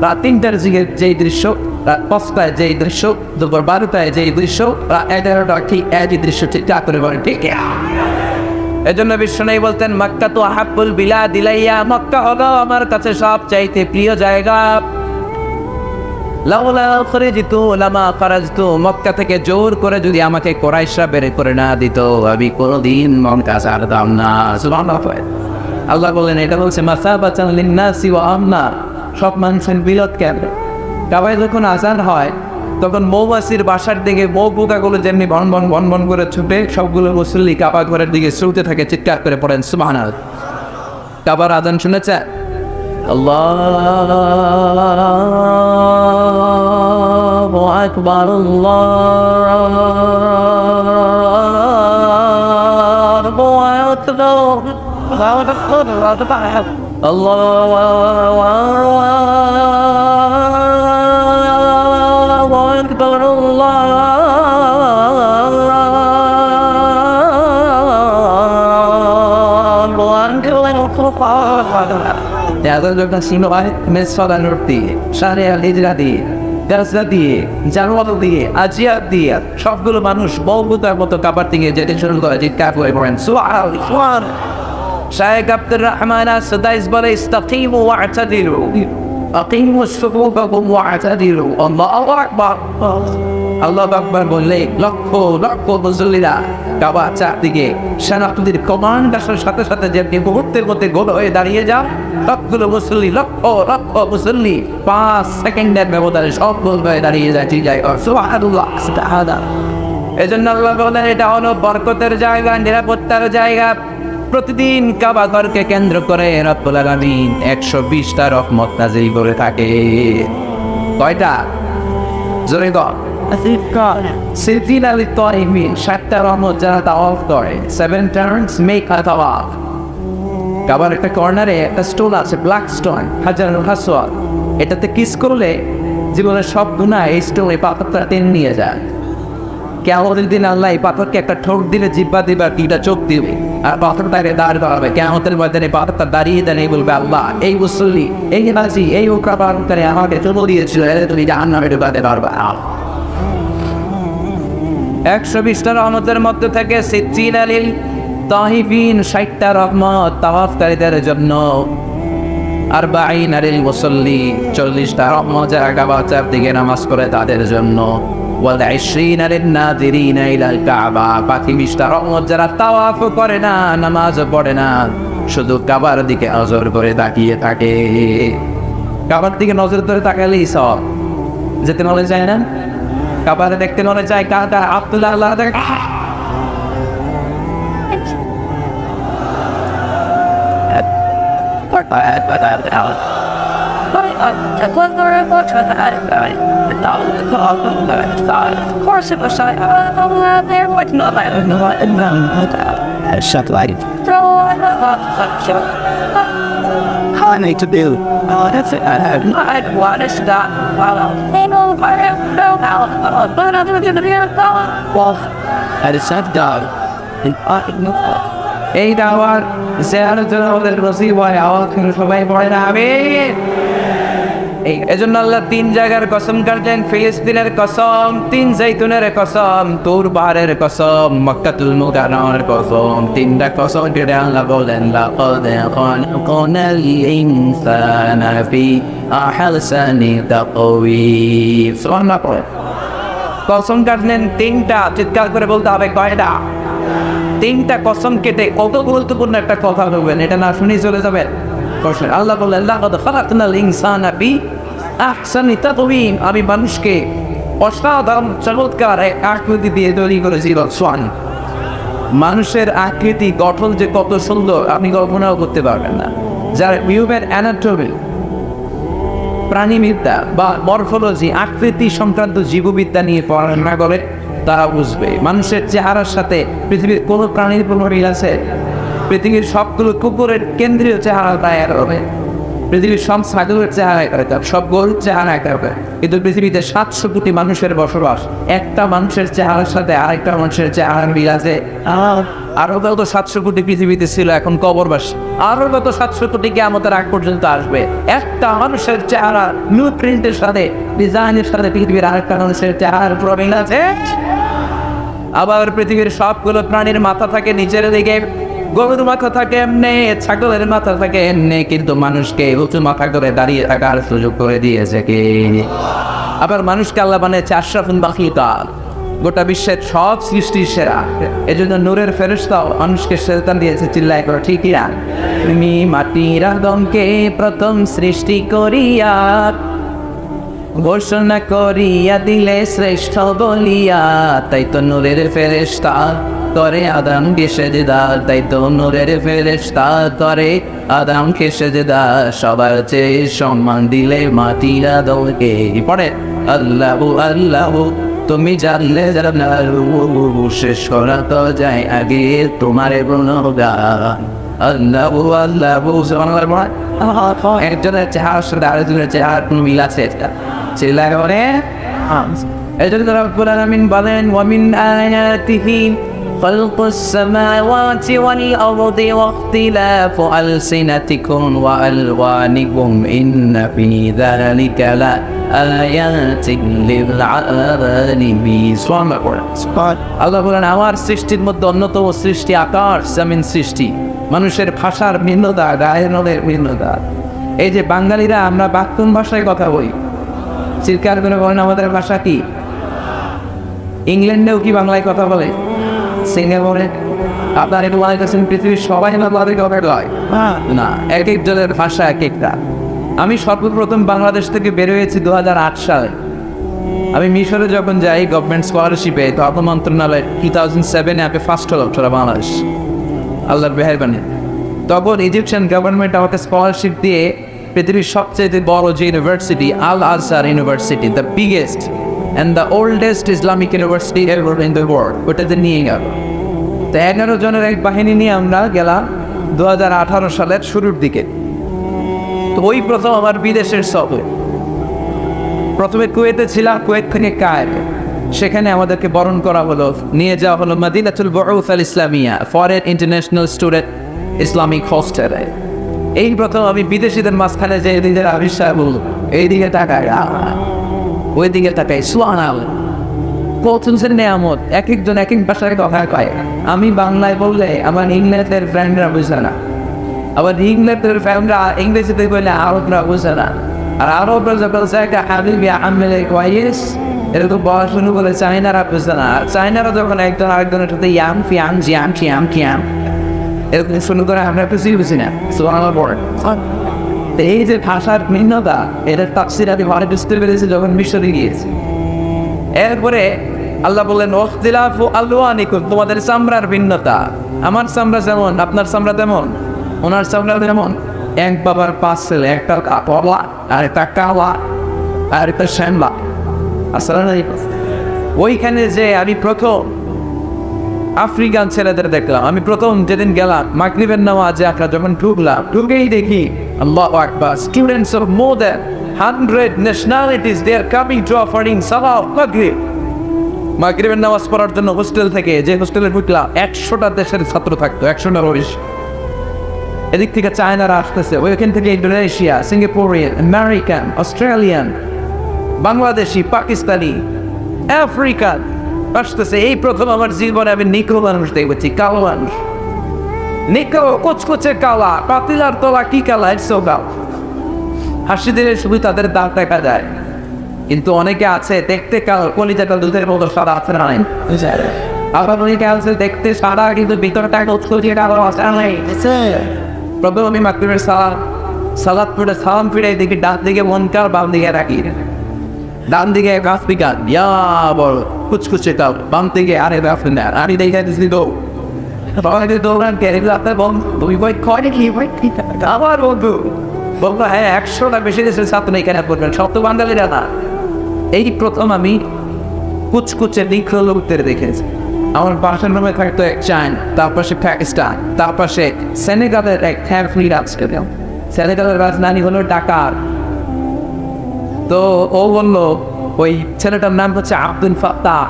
রাত 3টার দিকে যেই দৃশ্য, রাত 5টায় যেই দৃশ্য, দুপুর 12টায় যেই দৃশ্য, রাত 11টা ঠিক একই দৃশ্য, ঠিক করে বলে, ঠিক। এজন্য বিশ্বনবী বলতেন মক্কা তো আহাব্বুল বিলাদ ইলাইয়া, মক্কা হলো আমার কাছে সবচাইতে প্রিয় জায়গা। লাউলা খরিজতু লামা খারাজতু, মক্কা থেকে জোর করে যদি আমাকে কুরাইশরা বের করে না দিত আমি কোনোদিন মক্কা ছাড়তাম না। সুবহানাল্লাহ। আল্লাহ বলেন এটা হচ্ছে মাসাবাতান লিন-নাসি ওয়া আমনা, সব মানুষের বিরত কেন্দ্র। কাবায় যখন আজান হয় তখন মৌমাছির বাসার দিকে মৌ পোকাগুলো যেমনি বন বন বন বন করে ছুটে, সবগুলো মুসল্লি কাবা ঘরের দিকে ছুটতে থাকে, চিৎকার করে পড়েন সুবহানাল্লাহ। কাবার আজান শুনেছে? আল্লাহু আকবার, আল্লাহু আকবার, আল্লাহু আকবার, সবগুলো মানুষ বউতার মতো কাবার দিকে যেতে শুরু করে, চিৎকার করে পড়েন সুবহানাল্লাহ। শায়েখ আব্দুর রহমান আস-সুদাইস বলে ইস্তাকিমু ওয়া'তাদিলু, আকিমুস সুফুফাকুম ওয়া'তাদিলু, আল্লাহু আকবার। আল্লাহু আকবার বললে লক্ষ লক্ষ মুসল্লিরা কাবা চারদিকে সেনাপতির কমান্ড আসার সাথে সাথে যেমনি মুহূর্তের মধ্যে গোল হয়ে দাঁড়িয়ে যাও, লক্ষগুলো মুসল্লি, লক্ষ লক্ষ মুসল্লি 5 সেকেন্ডের ব্যবধানে সব গোল হয়ে দাঁড়িয়ে যায়, ঠিক যায়। সুবহানাল্লাহ, সুবহানাল্লাহ। এজন্য আল্লাহ বলেন এটা হলো বরকতের জায়গা, নিরাপত্তার জায়গা। প্রতিদিন কাবা ঘরকে কেন্দ্র করে রব্বুল আলামিন 120টা রহমত নাযিল করে থাকে। কয়টা? জোরে বল। 7টা রহমত যারা তাওয়াফ করে, 7 টার্নস মেক আ তাওয়াফ। কাবার একটা কর্নারে একটা স্টোন আছে, ব্ল্যাক স্টোন, হাজারুল আসওয়াদ। এটাতে কিস করলে জীবনের সব গুনাহ এই স্টোনে পাথরটা টেনে নিয়ে যায়। কিয়ামতের দিন আল্লাহ এই পাথরকে একটা ঠোক দিলে জিহ্বা দিবে আর 2টা চোখ দিবে, আর পাথরটাকে দাঁড়িয়ে দাঁড়াবে। কিয়ামতের ময়দানে পাথরটা দাঁড়িয়ে দাঁড়িয়ে বলবে আল্লাহ এই মুসল্লি, এই নামাজি, এই উকরাবারকারী আমাকে চলে দিয়েছিল, এর তুমি জাহান্নামে ঢুকাতে পারবে না। 120টা রহমতের মধ্যে থেকে সিজ্জিনা লিল তাহিফিন, 60টা রহমত তাওয়াফকারীদের জন্য। 40 লিল মুসল্লি, 40টা রহমত যারা কাবার চারদিকে নামাজ পড়ে তাদের জন্য। ওয়াল 20 লিন নাযিরিনা ইলাল কাবা, বাকি 20টা রহমত যারা তাওয়াফ করে না, নামাজও পড়ে না, শুধু কাবার দিকে নজর করে তাকিয়ে থাকে। কাবার দিকে নজর ধরে তাকালেই সব। যেতে মনে চায় না? কাবারে দেখতে মনে চায় কার? আব্দুল্লাহ আল্লাহ Of course, it was like, there was no shut light. I need to do. That's it. I want to stop. Well, I decided dog. এই দাওয়ার জিয়ারতের আমাদের নসিব হয় আওয়াজ করে সবাই পড়েন আমিন। এজন্য আল্লাহ 3 জায়গার কসম কাটলেন, ফিলিস্তিনের কসম, 3 জৈতুনের কসম, তুর পাহাড়ের কসম, মক্কাতুল মুকাররমের কসম। 3টা কসম কেটে আল্লাহ বলেন লাকাদ খালাকনাল ইনসানা ফি আহসানি তাকওয়িম। সুবহানাল্লাহ। কসম কাটলেন 3টা, চিৎকার করে বলতে হবে কয়টা? 3টা কসম কেটে কত গুরুত্বপূর্ণ একটা কথা বলবেন, এটা না শুনেই চলে যাবেন। আল্লাহ বললেন লাকাদ খালাকনাল ইনসানা ফি আহসানি তাকওয়িম, আমি মানুষকে অসাধারণ চমৎকার এক আকৃতি দিয়ে তৈরি করেছি। সোয়ান মানুষের আকৃতি গঠন যে কত সুন্দর আপনি কল্পনাও করতে পারবেন না। যার হিউম্যান অ্যানাটমি, প্রাণীবিদ্যা বা মরফোলজি, আকৃতি সংক্রান্ত জীববিদ্যা নিয়ে পড়াশোনা করে তারা বুঝবে মানুষের চেহারার সাথে পৃথিবীর কোনো প্রাণীর কোনো মিল আছে? পৃথিবীর সবগুলো কুকুরের কেন্দ্রীয় চেহারা প্রায় এক হবে, পৃথিবীর সব ছাগলের চেহারা এক হবে, সব গরুর চেহারা এক হবে, কিন্তু পৃথিবীতে 700 কোটি মানুষের বসবাস, একটা মানুষের চেহারার সাথে আরেকটা মানুষের চেহারার মিল আছে? আরো কত 700 কোটি পৃথিবীতে ছিল, এখন কবরবাসী। আরো কত 700 কোটি কিয়ামতের আগ পর্যন্ত আসবে। একটা মানুষের চেহারা ব্লু প্রিন্টের সাথে, ডিজাইনের সাথে পৃথিবীর আরেকটা মানুষের চেহারার প্রমিল আছে। আবার পৃথিবীর সবগুলো প্রাণীর মাথা থাকে নিচের দিকে, গরুর মাথা থাকে এমনি, ছাগলের মাথা থাকে এমনি, কিন্তু মানুষকে উঁচু মাথা করে দাঁড়িয়ে থাকার সুযোগ করে দিয়েছে কে? আবার মানুষকে আল্লাহ বানিয়েছে আশরাফুল মাখলুকাত, গোটা বিশ্বের সব সৃষ্টির সেরা। এজন্য নূরের ফেরেশতাও মানুষকে সেজদা দিয়েছে, চিল্লায় করে ঠিক না? তুমি মাটির আদমকে প্রথম সৃষ্টি করিয়া ঘোষণা করিয়া দিলে শ্রেষ্ঠ বলিয়া, তাই তো নূরের ফেরেশতা করে আদমকে সেজদা, তাই তো নূরের ফেরেশতা করে আদমকে সেজদা, সবার চেয়ে সম্মান দিলে মাটির আদমকে। পড়ে আল্লাহু আল্লাহু তুমি জানলে শেষ করা তো যায় আগে তোমার গুণগান। আল্লাহু আল্লাহু একজনের চেহারার সাথে আরেকজনের চেহারার কোনো মিল আছে? চিল্লায় করে এজন্য রব্বুল আলামিন বলেন ওয়ামিন আয়াতিহি خلق السماوات والأرض واختلاف ألسنتكم وألوانكم إن في ذلك لآيات للعالمين। আল্লাহ বলেন আমার সৃষ্টির মধ্যে অন্যতম সৃষ্টি আকাশ জমিন সৃষ্টি, মানুষের ভাষার ভিন্নতা, গায়নের ভিন্নতা। এই যে বাঙালিরা আমরা বাক্যন ভাষায় কথা বলি, চিৎকার করে বলেন আমাদের ভাষা কি? ইংল্যান্ডেও কি বাংলায় কথা বলে? সিঙ্গাপুরে আপনার একটু মনে করছেন পৃথিবীর সবাই বাংলাদেশ কথা কয় না, এক একজনের ভাষা এক একটা। আমি সর্বপ্রথম বাংলাদেশ থেকে বের হয়েছি 2008 সালে। আমি মিশরে যখন যাই গভর্নমেন্ট স্কলারশিপে, তো অর্থ মন্ত্রণালয় 2007-এ আমি ফার্স্ট হলাম সারা বাংলাদেশ, আল্লাহর মেহেরবানি। তখন ইজিপশিয়ান গভর্নমেন্ট আমাকে স্কলারশিপ দিয়ে পৃথিবীর সবচেয়ে বড় যে university, Al Azhar university, the biggest and the oldest Islamic university ever in the world, ওটাতে নিয়ে গেল। তো 11 জনের এক বাহিনী নিয়ে আমরা গেলাম 2018 সালের শুরুর দিকে। তো ওই প্রথম আমার বিদেশের সফর। প্রথমে কুয়েতে ছিলাম, কুয়েত থেকে কায়রো, সেখানে আমাদেরকে বরণ করা হলো, নিয়ে যাওয়া হলো মাদিনাতুল বুউস আল ইসলামিয়া, ফরেন ইন্টারন্যাশনাল স্টুডেন্ট ইসলামিক হোস্টেলে। এই প্রথম আমি বিদেশিদের মাঝখানে যে এদিকে আবিষ্কার বলল, এইদিকে তাকায় ওইদিকে তাকাই, সুবহানাল্লাহ, কৌতুলসের নেয়ামত। এক একজন এক এক ভাষায় কথা কয়। আমি বাংলায় বললে আমার ইংল্যান্ডের ফ্রেন্ডরা বুঝে না, আবার ইংল্যান্ডের ফ্রেন্ডরা ইংরেজিতে বললে আরবরা বুঝে না, আর আরবরা যখন হাবিবি আহমেদ কোয়াইস এরকম বলা শুরু করে চাইনারা বুঝে না, আর চাইনারা যখন একজন আরেকজনের সাথে ইয়াম ফিয়াম জিয়াম খিয়াম খিয়াম এরকম শুরু করে আমরা কিছুই বুঝি না। সুবহানাল্লাহ পড়ে। এই যে ভাষার ভিন্নতা, এটার তাফসীর আমি ঘরে বুঝতে পেরেছি যখন মিশরে গিয়েছি। এরপরে আল্লাহ বললেন ওয়াখতিলাফু আলওয়ানিকুম, তোমাদের চামড়ার ভিন্নতা, আমার চামড়া যেমন আপনার চামড়া তেমন, ওনার চামড়া তেমন, এক বাবার 5 ছেলে, একটা কাপলা আর একটা কালা আর একটা শ্যামলা। আসলে ওইখানে যে আমি প্রথম আফ্রিকান ছেলেদের দেখলাম। আমি প্রথম যেদিন গেলাম মাগরিবের নামাজে আমরা যখন ঢুকেই দেখি আল্লাহু আকবার, students of more than 100 nationalities they are coming to offering salah maghrib। মাগরিবের নামাজ পড়ার জন্য হোস্টেল থেকে, যে হোস্টেলে ঢুকলাম 100টা দেশের ছাত্র থাকতো, 100টার বেশি। এদিক থেকে চায়নারা আসতেছে, ওইখান থেকে Indonesia, Singaporean, American, Australian, Bangladeshi, Pakistani, African আসতেছে। এই প্রথম আমার জীবনে আমি নিকো মানুষ দেখেছি, কালো মানুষ। নিকো কুচকুচে কালা, পাতিলার তলা কি কালা, ইটস কাল। হাসি দিলে শুধু তাদের দাঁত দেখা যায়, কিন্তু অনেকে আছে দেখতে কাল, কলিজাটা দুধের মতো সাদা আছে না, আবার অনেকে আছে দেখতে সাদা কিন্তু ভিতরটা কুচকুচে কালো আছে। প্রথম আমি মাগরিবের সালাত পড়ে সালাম ফিরে দেখি ডান দিকে মনকার, বাম দিকে রাখি। ডান দিকে আফ্রিকা ইয়া বল কুচকুচে কাল, বাম দিকে আরে আফ্রিকা, আমি দেখে দিছি তো দৌড়ান কে আপনার বন্ধু বই কয় কি বই আমার বন্ধু বললো, হ্যাঁ 100টা বেশি দেশের ছাত্র এখানে পড়বেন, সব তো বাঙালিরা না। এই প্রথম আমি কুচকুচে নিখো লোকদের দেখেছি। আমার বাসার নামে থাকতো এক চায়না, তার পাশে পাকিস্তান, তার পাশে সেনেগালের এক হ্যাফলি রাজনীতি। সেনেগালের রাজধানী হলো ঢাকার। তো ও বললো ওই ছেলেটার নাম হচ্ছে আব্দুল ফাত্তাহ।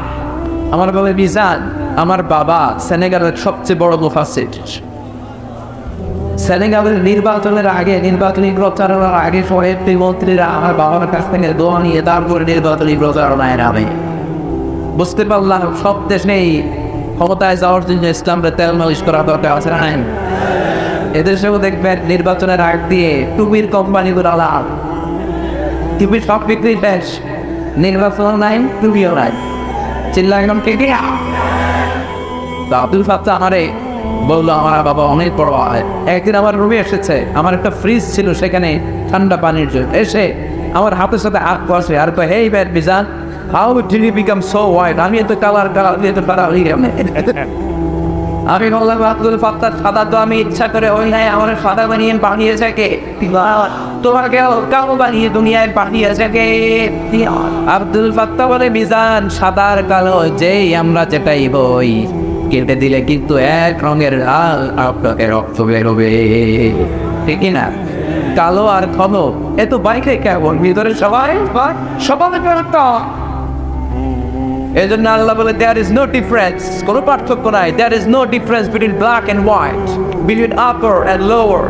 আমার বাবা মিজান, আমার বাবা সেনেগালের সবচেয়ে বড় মুফাসসির। সেনেগালের নির্বাচনের আগে, নির্বাচনী প্রচারণার আগে শহরের মন্ত্রীরা আমার বাবার কাছ থেকে দোয়া নিয়ে তারপরে নির্বাচনী প্রচারণায় নামে। বুঝতে পারলাম সব দেশেই ক্ষমতায় যাওয়ার জন্য ইসলামকে তেল মালিশ করা দরকার আছে না। এদেশেও দেখবেন নির্বাচনের আগ দিয়ে টুপির কোম্পানিগুলো লাভ, টুপির সব বিক্রি শেষ, নির্বাচন নাই, টুপিও নাই, চিল্লা একদম ঠিক। আব্দুল ফাত্তাহ আমারে বললো, আমার বাবা অনেক বড় হয়। একদিন আমার রুমে এসেছে, আমার একটা ফ্রিজ ছিল সেখানে ঠান্ডা পানির জন্য, এসে আমার হাতের সাথে হাত বসে আর কয়, hey bad Mizan, how did you become so white? আমি এত কালার আমি বললাম, আব্দুল ফাত্তাহ সাদা তো আমি ইচ্ছা করে ওই নাই, আমার সাদা বানিয়ে পাঠিয়েছে কে? তোমাকে কালো বানিয়ে দুনিয়ায় পাঠিয়েছে কে? আব্দুল ফাত্তাহ বলে, মিজান সাদার কালো যেই আমরা যেটাই বই কেটে দিলে কিন্তু এক রঙের লাল আপনাকে রক্ত বেরোবে, ঠিক না? কালো আর ঘন এ তো বাইকে কেমন, ভিতরে সবাই এই জন্য আল্লাহ বলে, there is no difference, কোনো পার্থক্য নাই, there is no difference between black and white, between upper and lower,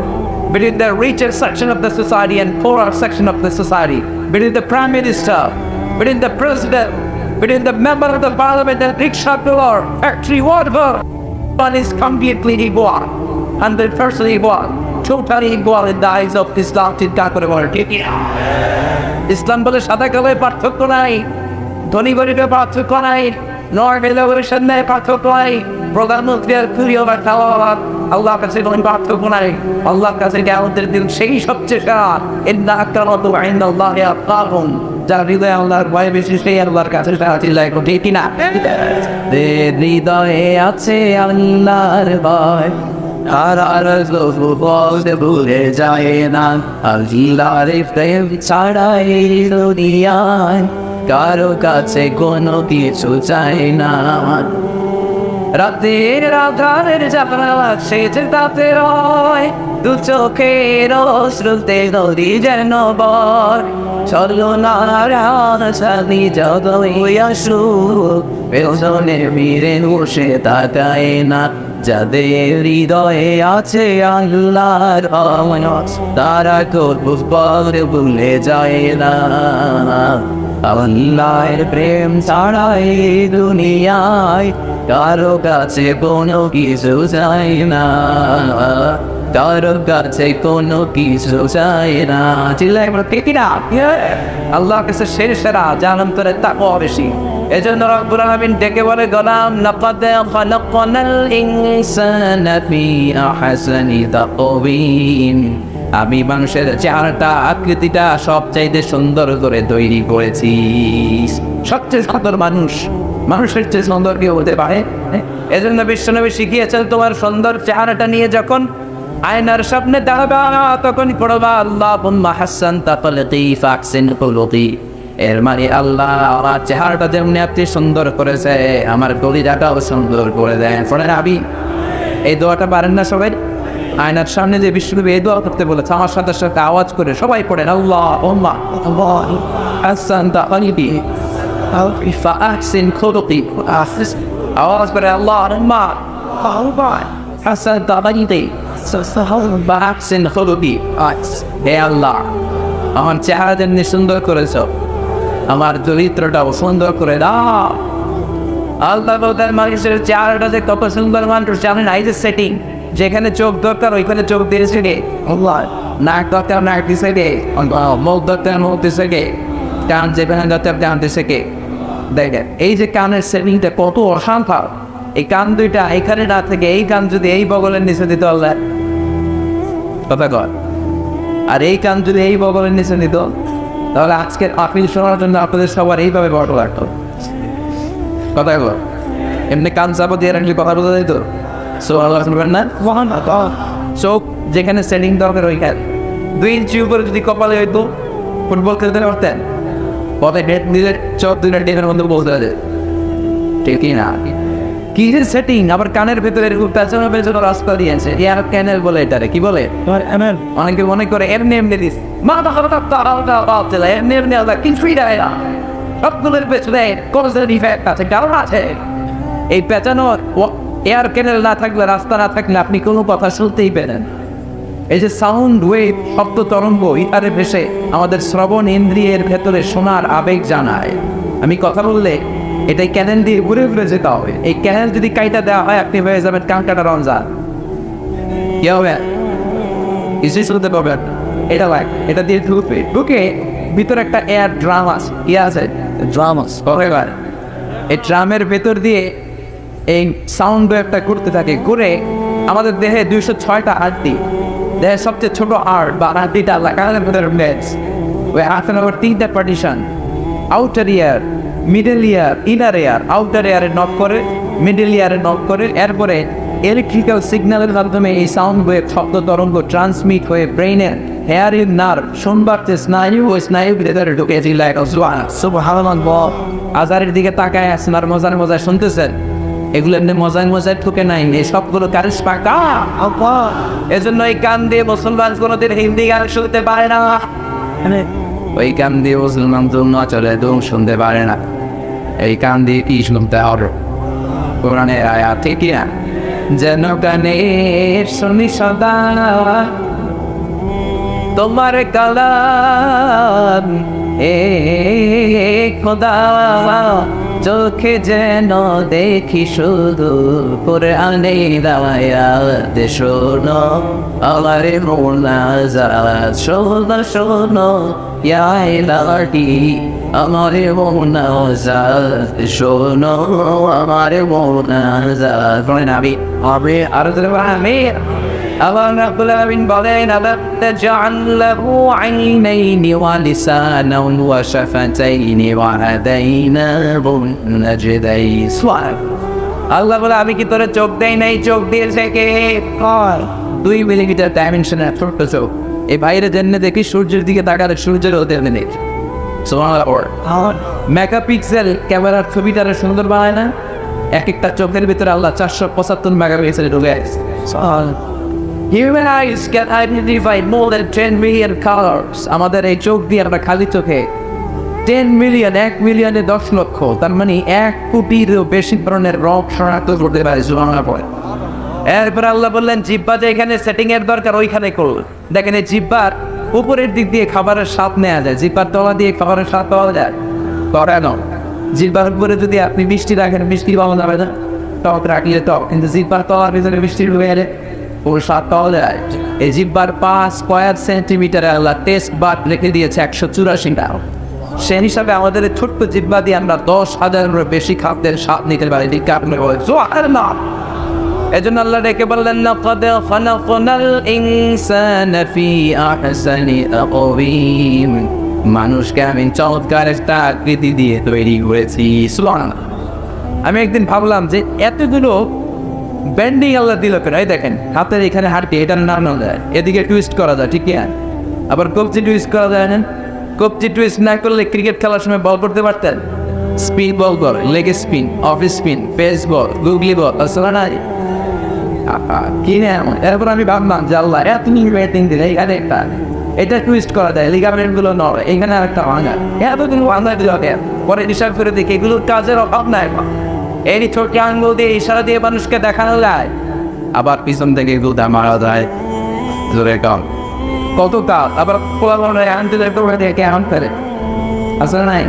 between the richer section of the society and poorer section of the society, between the prime minister, between the president, between the member of the parliament and rickshaw puller, factory worker. One is completely equal, 100% equal, totally equal in the eyes of Islam. চিন্তা করে বলে ঠিক না? ইসলাম বলে সাদা কালোয় পার্থক্য নাই, ধনী গরিবের পার্থক্য নাই, নর্মেলের সামনে পার্থক্য নাই, প্রধানমন্ত্রী আর প্রিয় বা খাওয়া আল্লাহর কাছে কোনো পার্থক্য নাই। আল্লাহর কাছে কিয়ামতের দিন সেই সবচেয়ে সেরা, ইন্না আকরামাকুম ইনদাল্লাহি আতকাকুম, যার হৃদয়ে আল্লাহর ভয় বেশি সেই আল্লাহর কাছে সেরা। চিল্লায় ঠিক না? হৃদয়ে আছে আল্লাহর ভয়, আর বলতে ভুলে যায় না, আল্লাহর প্রেম ছাড়া এই দুনিয়ায় কারো কাছে কোনো কিছু চাই না। রাতের আধারের জানালা সেজে তাতে রয়, দু চোখের অশ্রুতে নদী যেন বয়, ছলনার আশানি যতই আসুক পেছনে ফিরে বসে তাকায় না। যাদের হৃদয়ে আছে আল্লাহর ভয় তারা কবু পরে ভুলে যায় না। আল্লাহর প্রেম ছাড়া এই দুনিয়ায় কারো কাছে কোনো কিছু চাই না, কারো কাছে কোনো কিছু চাই না। চিল্লাই ঠিক না? আল্লাহর কাছে সেরা জানাম তোরে তাকওয়া বেশি। এজন্য রব্বুল আলামিন ডেকে বলে, গোলাম লাকাদ খালাকনাল ইনসানা ফি আহসানি তাকওয়িম, আমি মানুষের চেহারাটা আকৃতিটা সবচাইতে সুন্দর করে তৈরি করেছি। সবচেয়ে সুন্দর মানুষ, মানুষের চেয়ে সুন্দর কেউ হতে পারে? এজন্য বিশ্বনবী শিখিয়েছেন, তোমার সুন্দর চেহারাটা নিয়ে যখন আয়নার সামনে দাঁড়াবা, তখন পড়বা আল্লাহুম্মা হাসানতা খলকি ফাহসিন খুলুকি। এর মানে আল্লাহ আমার চেহারাটা যেমনি আপনি সুন্দর করেছে, আমার কলিজাটাও সুন্দর করে দেন। পড়েন আমি এই দোয়াটা পারেন না সবাই? আয়নার সামনে যে বিশ্বনবী এই দোয়া করতে বলেছে, আমার সাথে সাথে আওয়াজ করে সবাই পড়েন আল্লাহুম্মা হাসানতা খলকি ফাহসিন খুলুকি। আওয়াজ করে আল্লাহুম্মা হাসানতা খলকি ফাহসিন খুলুকি। হে আল্লাহ, আমার চেহারা যেমনি সুন্দর করেছ, আমার চরিত্রটাও সুন্দর করে দাও। আল্লাহ বলতেন মানুষের চেহারাটা যে কত সুন্দর মানুষ জানেন? এই যে সেটিং, যেখানে চোখ দরকার ওইখানে চোখ দিয়েছে গে, নাক দরকার নাক দিছে গে, মুখ দরকার মুখ দিছে গে, কান যেখানে দরকার কান দিছে গে। দেখেন এই যে কানের সেটিংটা কত অশান্ত। এই কান দুইটা এখানে না থেকে এই কান যদি এই বগলের নিচে দিতে আল্লাহ কথা কর, আর এই কান যদি এই বগলের নিচে নিত, তাহলে আজকের আপিল শোনার জন্য আপনাদের সবার এইভাবে বড় লাগতো। কথা কর, এমনি কান চাপা দিয়ে রাখলে কথা বোঝা যেত। চোখ যেখানে সেটিং দরকার ওইখানে 2 ইঞ্চি উপরে যদি কপালে হইতো ফুটবল খেলতে পারতেন, পথে হেড নিজের চোখ 2টা টেনের মধ্যে বলতে হবে, ঠিকই না? কি যে সেটিং, আবার কানের ভেতরে পেছনে পেছনে রাস্তা দিয়েছে, এয়ার ক্যানেল বলে এটারে, কি বলে? অনেকে মনে করে এমনি এমনি দিস, এমনি এমনি কিছুই দেয় না, সবগুলোর পেছনে কোর্সের ইফেক্ট আছে, কারণ আছে। এই পেছানো এয়ার ক্যানেল না থাকলে, রাস্তা না থাকলে আপনি কোনো কথা শুনতেই পেলেন। এই যে সাউন্ড ওয়েভ, শব্দ তরঙ্গ ইহারে ভেসে আমাদের শ্রবণ ইন্দ্রিয়ের ভেতরে শোনার আবেগ জানায়। আমি কথা বললে এটাই ক্যানেল দিয়ে ঘুরে ঘুরে যেতে হবে। এই ক্যানেল যদি কাইটা দেওয়া হয়, আপনি হয়ে যাবেন কান কাটা রমজান। কি হবে? কিছুই শুনতে পাবেন। এটা লাগ, এটা দিয়ে ঢুকবে, ঢুকে ভিতরে একটা এয়ার ড্রাম আছে, কি আছে? ড্রাম আছে। এই ড্রামের ভেতর দিয়ে এই সাউন্ড ওয়েভটা ঘুরতে থাকে, ঘুরে আমাদের দেহে 206টা হাড্ডি, দেহের সবচেয়ে ছোট হাড় বা হাড্ডিটা কানের ভেতরে নেস। ওই হাতের আবার 3টা partition, outer ear, middle ear, inner ear. Outer এয়ারে নক করে, মিডল ইয়ারে নক করে, এরপরে ইলেকট্রিক্যাল সিগন্যালের মাধ্যমে এই সাউন্ড ওয়েভ, শব্দ তরঙ্গ ট্রান্সমিট হয়ে ব্রেইনের হেয়ারিং নার্ভ, শুনবার যে স্নায়ু, ওই স্নায়ু ভেতরে ঢুকে আজারের দিকে তাকায় আছেন আর মজার মজায় শুনতেছেন। এগুলো এমনি মজায় মজায় ঠুকে নাই, এই সবগুলো কারিস পাকা। এজন্য এই কান দিয়ে মুসলমান কোনোদিন হিন্দি গান শুনতে পারে না, ওই কান দিয়ে মুসলমান দুম চলে দুম শুনতে পারে না। এই কান দিয়ে কি শুনতে হবে? কোরআনের আয়াত, ঠিক না? যেন কানে শুনি সদা তোমার কালাম, এ খোদা চোখে যেন দেখি শুধু কোরআনে আয়াত শোনো, আমার মোনাজাত শোনো শোনো ইয়া ইলাহি, আমার মোনাজাত শোনো, আমার মোনাজাত। আমি আর আমি আল্লাহ রাব্বুল আলামিন বলেন, আলাম নাজআল লাহু আইনাইনি ওয়া লিসানান ওয়া শাফাতাইনি ওয়া হাদাইনাহু নাজদাইন। আল্লাহ বলে, আমি কি তোরে চোখ দেই নাই? চোখ দিয়েছে কে? 2 মিলিমিটার ডাইমেনশনের ছোট্ট চোখ। এই বাইরে জেনে দেখি সূর্যের দিকে তাকালে সূর্যের ওদের নেই। মেগাপিক্সেল ক্যামেরার ছবিটারে সুন্দর বানায় না? এক একটা চোখের ভিতরে আল্লাহ 475 মেগাপিক্সেল ঢুকে আছে। Human eyes can identify more than 10 million colors. আমাদের এই চোখ দিয়ে আমরা খালি চোখে 10 মিলিয়ন, 1 মিলিয়নে 10 লক্ষ, তার মানে 1 কোটিরও বেশি ধরনের রং শনাক্ত করতে পারে সুবহানাল্লাহ পড়ে। এরপর আল্লাহ বললেন, জিহ্বা যেখানে সেটিং এর দরকার ওইখানে করল। দেখেন এই জিহ্বার উপরের দিক দিয়ে খাবারের স্বাদ নেওয়া যায়, জিহ্বার তলা দিয়ে খাবারের স্বাদ পাওয়া যায়। কেন? জিহ্বার উপরে যদি আপনি মিষ্টি রাখেন, মিষ্টি পাওয়া যাবে না, টক রাখলে টক, কিন্তু জিহ্বার তলার ভিতরে মিষ্টি ঢুকে গেলে ওর স্বাদ পাওয়া যায়। এই জিহ্বার 5 স্কয়ার সেন্টিমিটারে আল্লাহ টেস্ট বাদ রেখে দিয়েছে 184টা। সে হিসাবে আমাদের ছোট্ট জিহ্বা দিয়ে আমরা 10,000-এর বেশি খাদ্যের স্বাদ নিতে পারি। এজন্য আল্লাহ ডেকে বললেন, লাকাদ খালাকনাল ইনসানা ফি আহসানি তাকওয়িম, মানুষকে আমি চমৎকার একটা আকৃতি দিয়ে তৈরি করেছি। সুবহানাল্লাহ। আমি একদিন ভাবলাম যে এতগুলো ব্যান্ডিং আল্লাহ দিল কেন? এই দেখেন হাতের এখানে হাঁটি, এটা নাড়ানো যায়, এদিকে টুইস্ট করা যায়, ঠিক আছে? আবার কবজি টুইস্ট করা যায় না? কবজি টুইস্ট না করলে ক্রিকেট খেলার সময় বল করতে পারতেন? স্পিন বল কর, leg spin, off spin, pace ball, googly ball, আসলে নাই কি না? এরপর আমি ভাবলাম যে আল্লাহ এত ব্যাটিং দিলে এখানে একটা এটা টুইস্ট করা যায়, লিগামেন্ট গুলো নয়, এখানে আরেকটা ভাঙা, এতদিন ভাঙা দিল। পরে হিসাব করে দেখি এগুলোর কাজের অভাব নাই। এই ছোট আঙ্গুল দিয়ে ইশারা দিয়ে মানুষকে দেখানো যায়, আবার পিছন থেকে এগুলো মারা যায় জোরে কম কত কাজ। আবার আনতে কেমন করে আসলে নাই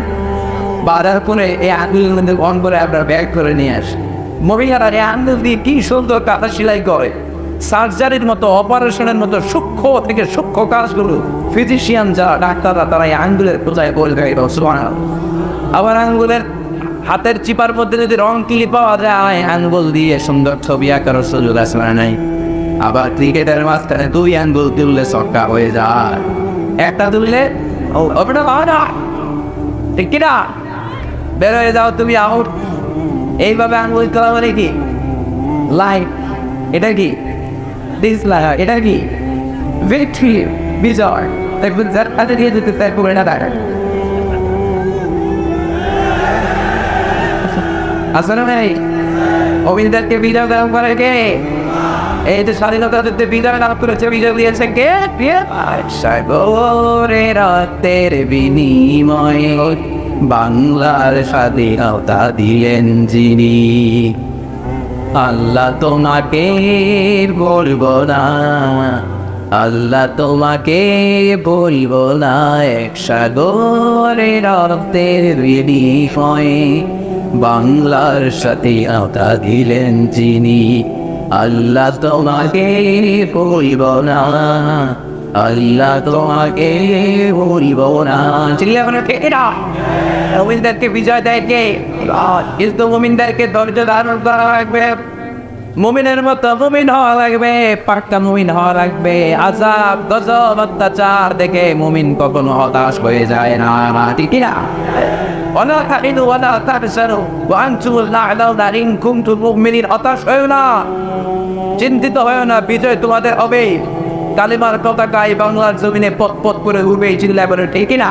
বাধার পরে এই আঙ্গুলের মধ্যে অন করে আপনার ব্যাগ করে নিয়ে আসে। মহিলারা এই আঙ্গুল দিয়ে কি সুন্দর কাঁথা সেলাই করে, সার্জারির মতো, অপারেশনের মতো সূক্ষ্ম থেকে সূক্ষ্ম কাজগুলো ফিজিশিয়ান যারা ডাক্তাররা তারা এই আঙ্গুলের পূজায় বলে দেয়। আবার আঙ্গুলের হাতের চিপার মধ্যে যদি রং কিলি পাওয়া যায়, আঙ্গুল দিয়ে সুন্দর ছবি আঁকার সুযোগ আছে না নাই? আবার ক্রিকেটের মাঝখানে 2 আঙ্গুল তুললে ছক্কা হয়ে যায়, একটা তুললে ঠিক কিনা বের হয়ে যাও তুমি আউট। এইভাবে আঙ্গুল তোলা মানে কি? লাইফ। এটা কি? ডিসলাইক। এটা কি? ভিক্টরি, বিজয়। দেখবেন যার কাছে দিয়ে যেতে চাই পুরো না থাকে আসলে ভাই অবিন্দারকে বিজয় দান করে কে? এই যে স্বাধীনতা যুদ্ধে বিজয় লাভ করেছে, বিজয় দিয়েছে কে? সাগরে রক্তের বিনিময়ে বাংলার স্বাধীনতা দিলেন যিনি। আল্লাহ তোমাকে বলবো না, আল্লাহ তোমাকে বলবো না, এক সাগরে রক্তের বিনিময়ে বাংলার স্বাধীনতা দিলেন যিনি। আল্লাহ তোমাকে বলবো না, আল্লাহ তোমাকে বলবো না। মুমিনদেরকে বিজয় দেয় কে? কিন্তু মুমিনদেরকে ধৈর্য ধারণ করা লাগবে, মুমিনের মতো মুমিন হওয়া লাগবে, পাক্কা মুমিন হওয়া লাগবে। আযাব গজব অত্যাচার দেখে মুমিন কখনো হতাশ হয়ে যায় না, ঠিক না? ওয়ালা তাহিনু ওয়ালা তাহজানু ওয়া আনতুমুল আ'লাউনা ইন কুনতুম মুমিনিন। হতাশ হয়ো না, চিন্তিত হয়ো না, বিজয় তোমাদের হবে। কালিমার পতাকায় বাংলার জমিনে পথ পথ করে উঠবে, চিল্লায় বলে ঠিক না?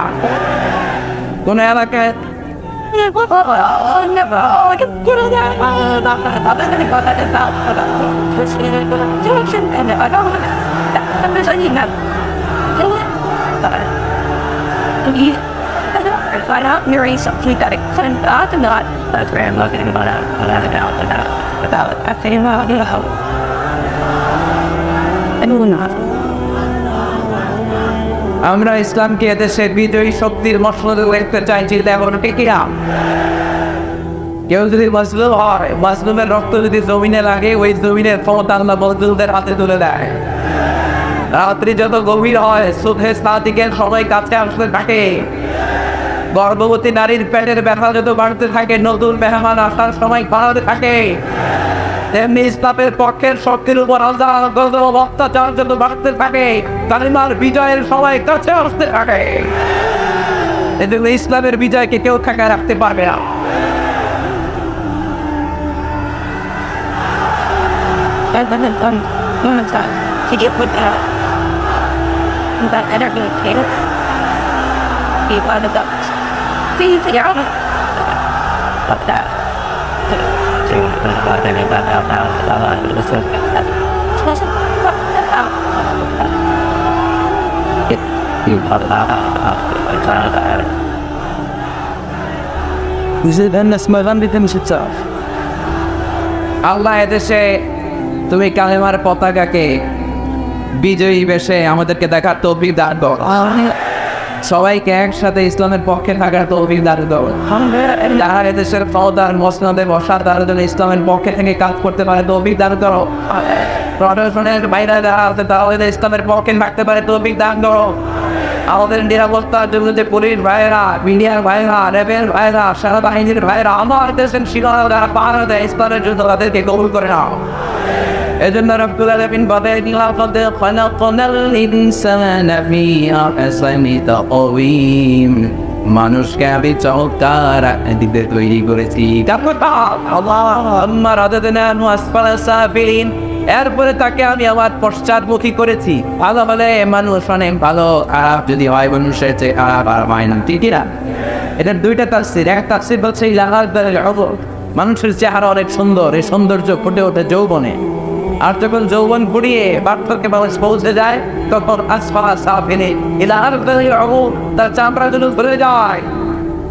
কোন এলাকায় find out hearing something that it couldn't not that's where I'm looking about I think about আমরা ইসলামকে এদেশের বিজয়ী শক্তির মসনদে দেখতে চাইছি, তেমন ঠিকই। কেউ যদি মজলুম হয়, মজলুমের রক্ত যদি জমিনে লাগে, ওই জমিনের ক্ষমতা আল্লাহ মজলুমদের হাতে তুলে দেয়। রাত্রি যত গভীর হয়, সুবহে সাদিকের সময় কাছে আসতে থাকে, গর্ভবতী নারীর পেটের ব্যথা যত বাড়তে থাকে, নতুন মেহমান আসার সময় বাড়তে থাকে, তেমনি ইসলামের পক্ষের শক্তির উপর অত্যাচার যত বাড়তে থাকে, কালিমার বিজয়ের সময় কাছে আসতে থাকে। এজন্য ইসলামের বিজয়কে কেউ ঠেকায় রাখতে পারবে না। আল্লাহ এদেশে তুমি কালেমার পতাকাকে বিজয়ী বেশে আমাদেরকে দেখার তৌফিক দান করো, সবাইকে একসাথে ইসলামের পক্ষে থাকার তৌফিক দান করো। যারা এদেশের ফৌদার মসনদে বসা তারা যেন ইসলামের পক্ষে থেকে কাজ করতে পারে তৌফিক দান করো। প্রশাসনের বাইরে যারা আছে তারা ইসলামের পক্ষে থাকতে পারে তৌফিক দান করো। আমাদের নিরাপত্তার জন্য যে পুলিশ ভাইরা, মিডিয়ার ভাইরা, র্যাবের ভাইরা, সেনাবাহিনীর ভাইরা, আমার দেশের সীমানা যারা পাহারা দেয় ইসলামের জন্য, তাদেরকে কবুল করে নাও। এজন্য রব্বুল আলামিন বলেন লাকাদ খালাকনাল ইনসানা ফি আহসানি তাকওয়িম, মানুষকে আমি চমৎকার আকৃতিতে তৈরি করেছি। তারপর আল্লাহুম্মা রাদাদনাহু আসফালা সাফিলিন, এরপরে তাকে আমি আমার পশ্চাৎমুখী করেছি। ভালো হলে মানুষ অনেক ভালো, খারাপ যদি হয় মানুষের চেয়ে খারাপ আর হয় না, ঠিক না? এটার দুইটা তাফসীর। এক তাফসীর বলছে মানুষের চেহারা অনেক সুন্দর, এই সৌন্দর্য ফুটে ওঠে যৌবনে। আর যখন যৌবন ঘুরিয়ে বার্ধক্যে মানুষ পৌঁছে যায় তখন আসফালা সাফিলিন ইলা আরদিল উমুর, তার চামড়াগুলো ভরে যায়,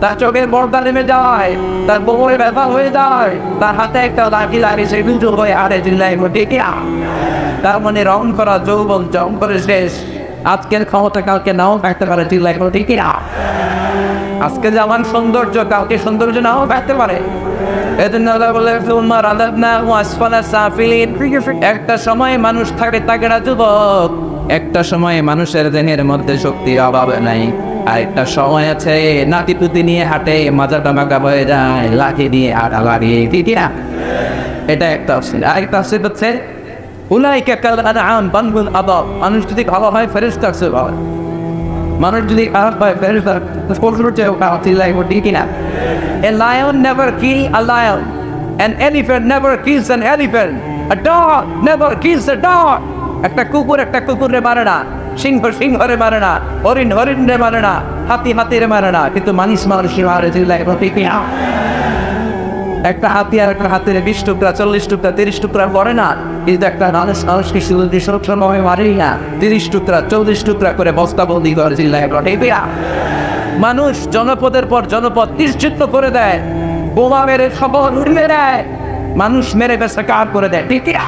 তার চোখের পর্দা নেমে যায়, তার কোমরে ব্যথা হয়ে যায়, তার হাতে একটা লাঠি লাগে সে কিন্তু হয়ে আরে জিল্লাই ঠিক না? তার মানে রং করা যৌবন জং করে শেষ। আজকের ক্ষমতা কালকে নাও থাকতে পারে, জিল্লাই ঠিক না? আজকে যেমন সৌন্দর্য কালকে সৌন্দর্য নাও থাকতে পারে। এজন্য আল্লাহ বলে সুম্মা রাদাদনাহু আসফালা সাফিলিন, একটা সময় মানুষ থাকে তাগড়া যুবক, একটা সময় মানুষের দেহের মধ্যে শক্তির অভাব নাই, আর একটা সময় আছে নাতিপুতি নিয়ে হাঁটে, মাজাটা বাঁকা হয়ে যায়, লাঠি দিয়ে হাঁটা লাগে, ঠিক না? এটা একটা অপশন। আরেকটা অপশন হচ্ছে উলাইকা কাল আনআম বাল হুম আদাল, মানুষ যদি ভালো হয় ফেরেশতার চেয়ে ভালো, মানুষ যদি খারাপ হয় ফেরেশতার চেয়ে খারাপ, ঠিক না? A lion never kill a lion. An elephant never kills an elephant. A dog never kills a dog. একটা কুকুর একটা কুকুরে মারে না, সিংহ সিংহরে মারে না, হরিণ হরিণরে মারে না, হাতি হাতিরে মারে না, কিন্তু মানুষ মানুষকে মারে, ঠিক না? একটা হাতি আর একটা হাতির 20 টুকরা 40 টুকরা 30 টুকরা করে না, কিন্তু একটা মানুষকে সময় মারেই না, 30 টুকরা 40 টুকরা করে বস্তাবন্দি করে, ঠিক না? মানুষ জনপদের পর জনপদ নিশ্চিত করে দেয়, বোমা মেরে খবর উড়িয়ে দেয়, মানুষ মেরে বেসা কার করে দেয়, ঠিক না?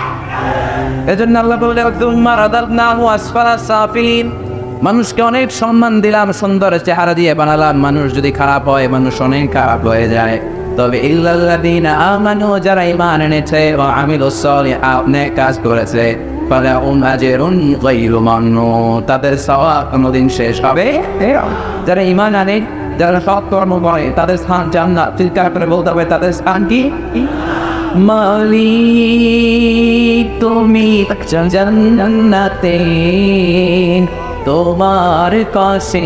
এজন্য আল্লাহ বলে সুম্মা রাদাদনাহু আসফালা সাফিলিন, মানুষকে অনেক সম্মান দিলাম, সুন্দর চেহারা দিয়ে বানালাম। মানুষ যদি খারাপ হয় মানুষ অনেক খারাপ হয়ে যায়। তবে ইল্লাল্লাযীনা আমানু, যারা ঈমান এনেছে ও আমিলুস সলিহাত, নেক কাজ করেছে, ফালাহুম আজরুন গায়রু মামনুন, তাদের সওয়াব কোনদিন শেষ হবে। যারা ঈমান আনে, যারা সৎ কর্ম করে, তাদের স্থান জান্নাত। চিৎকার করে বলতে হবে তাদের স্থান কি? মালিক তুমি জান্নাতে, তোমার কাছে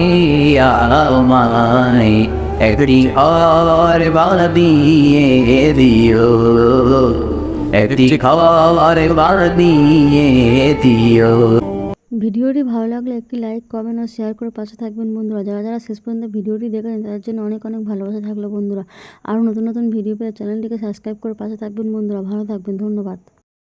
আমায় একটি ঘর বানিয়ে দিও, একটি ঘর বানিয়ে দিও। ভিডিওটি ভালো লাগলে একটি লাইক কমেন্ট ও শেয়ার করে পাশে থাকবেন বন্ধুরা। যারা যারা শেষ পর্যন্ত ভিডিওটি দেখেন তাদের জন্য অনেক অনেক ভালোবাসা থাকলো বন্ধুরা। আরও নতুন নতুন ভিডিও পেয়ে চ্যানেলটিকে সাবস্ক্রাইব করে পাশে থাকবেন বন্ধুরা। ভালো থাকবেন, ধন্যবাদ।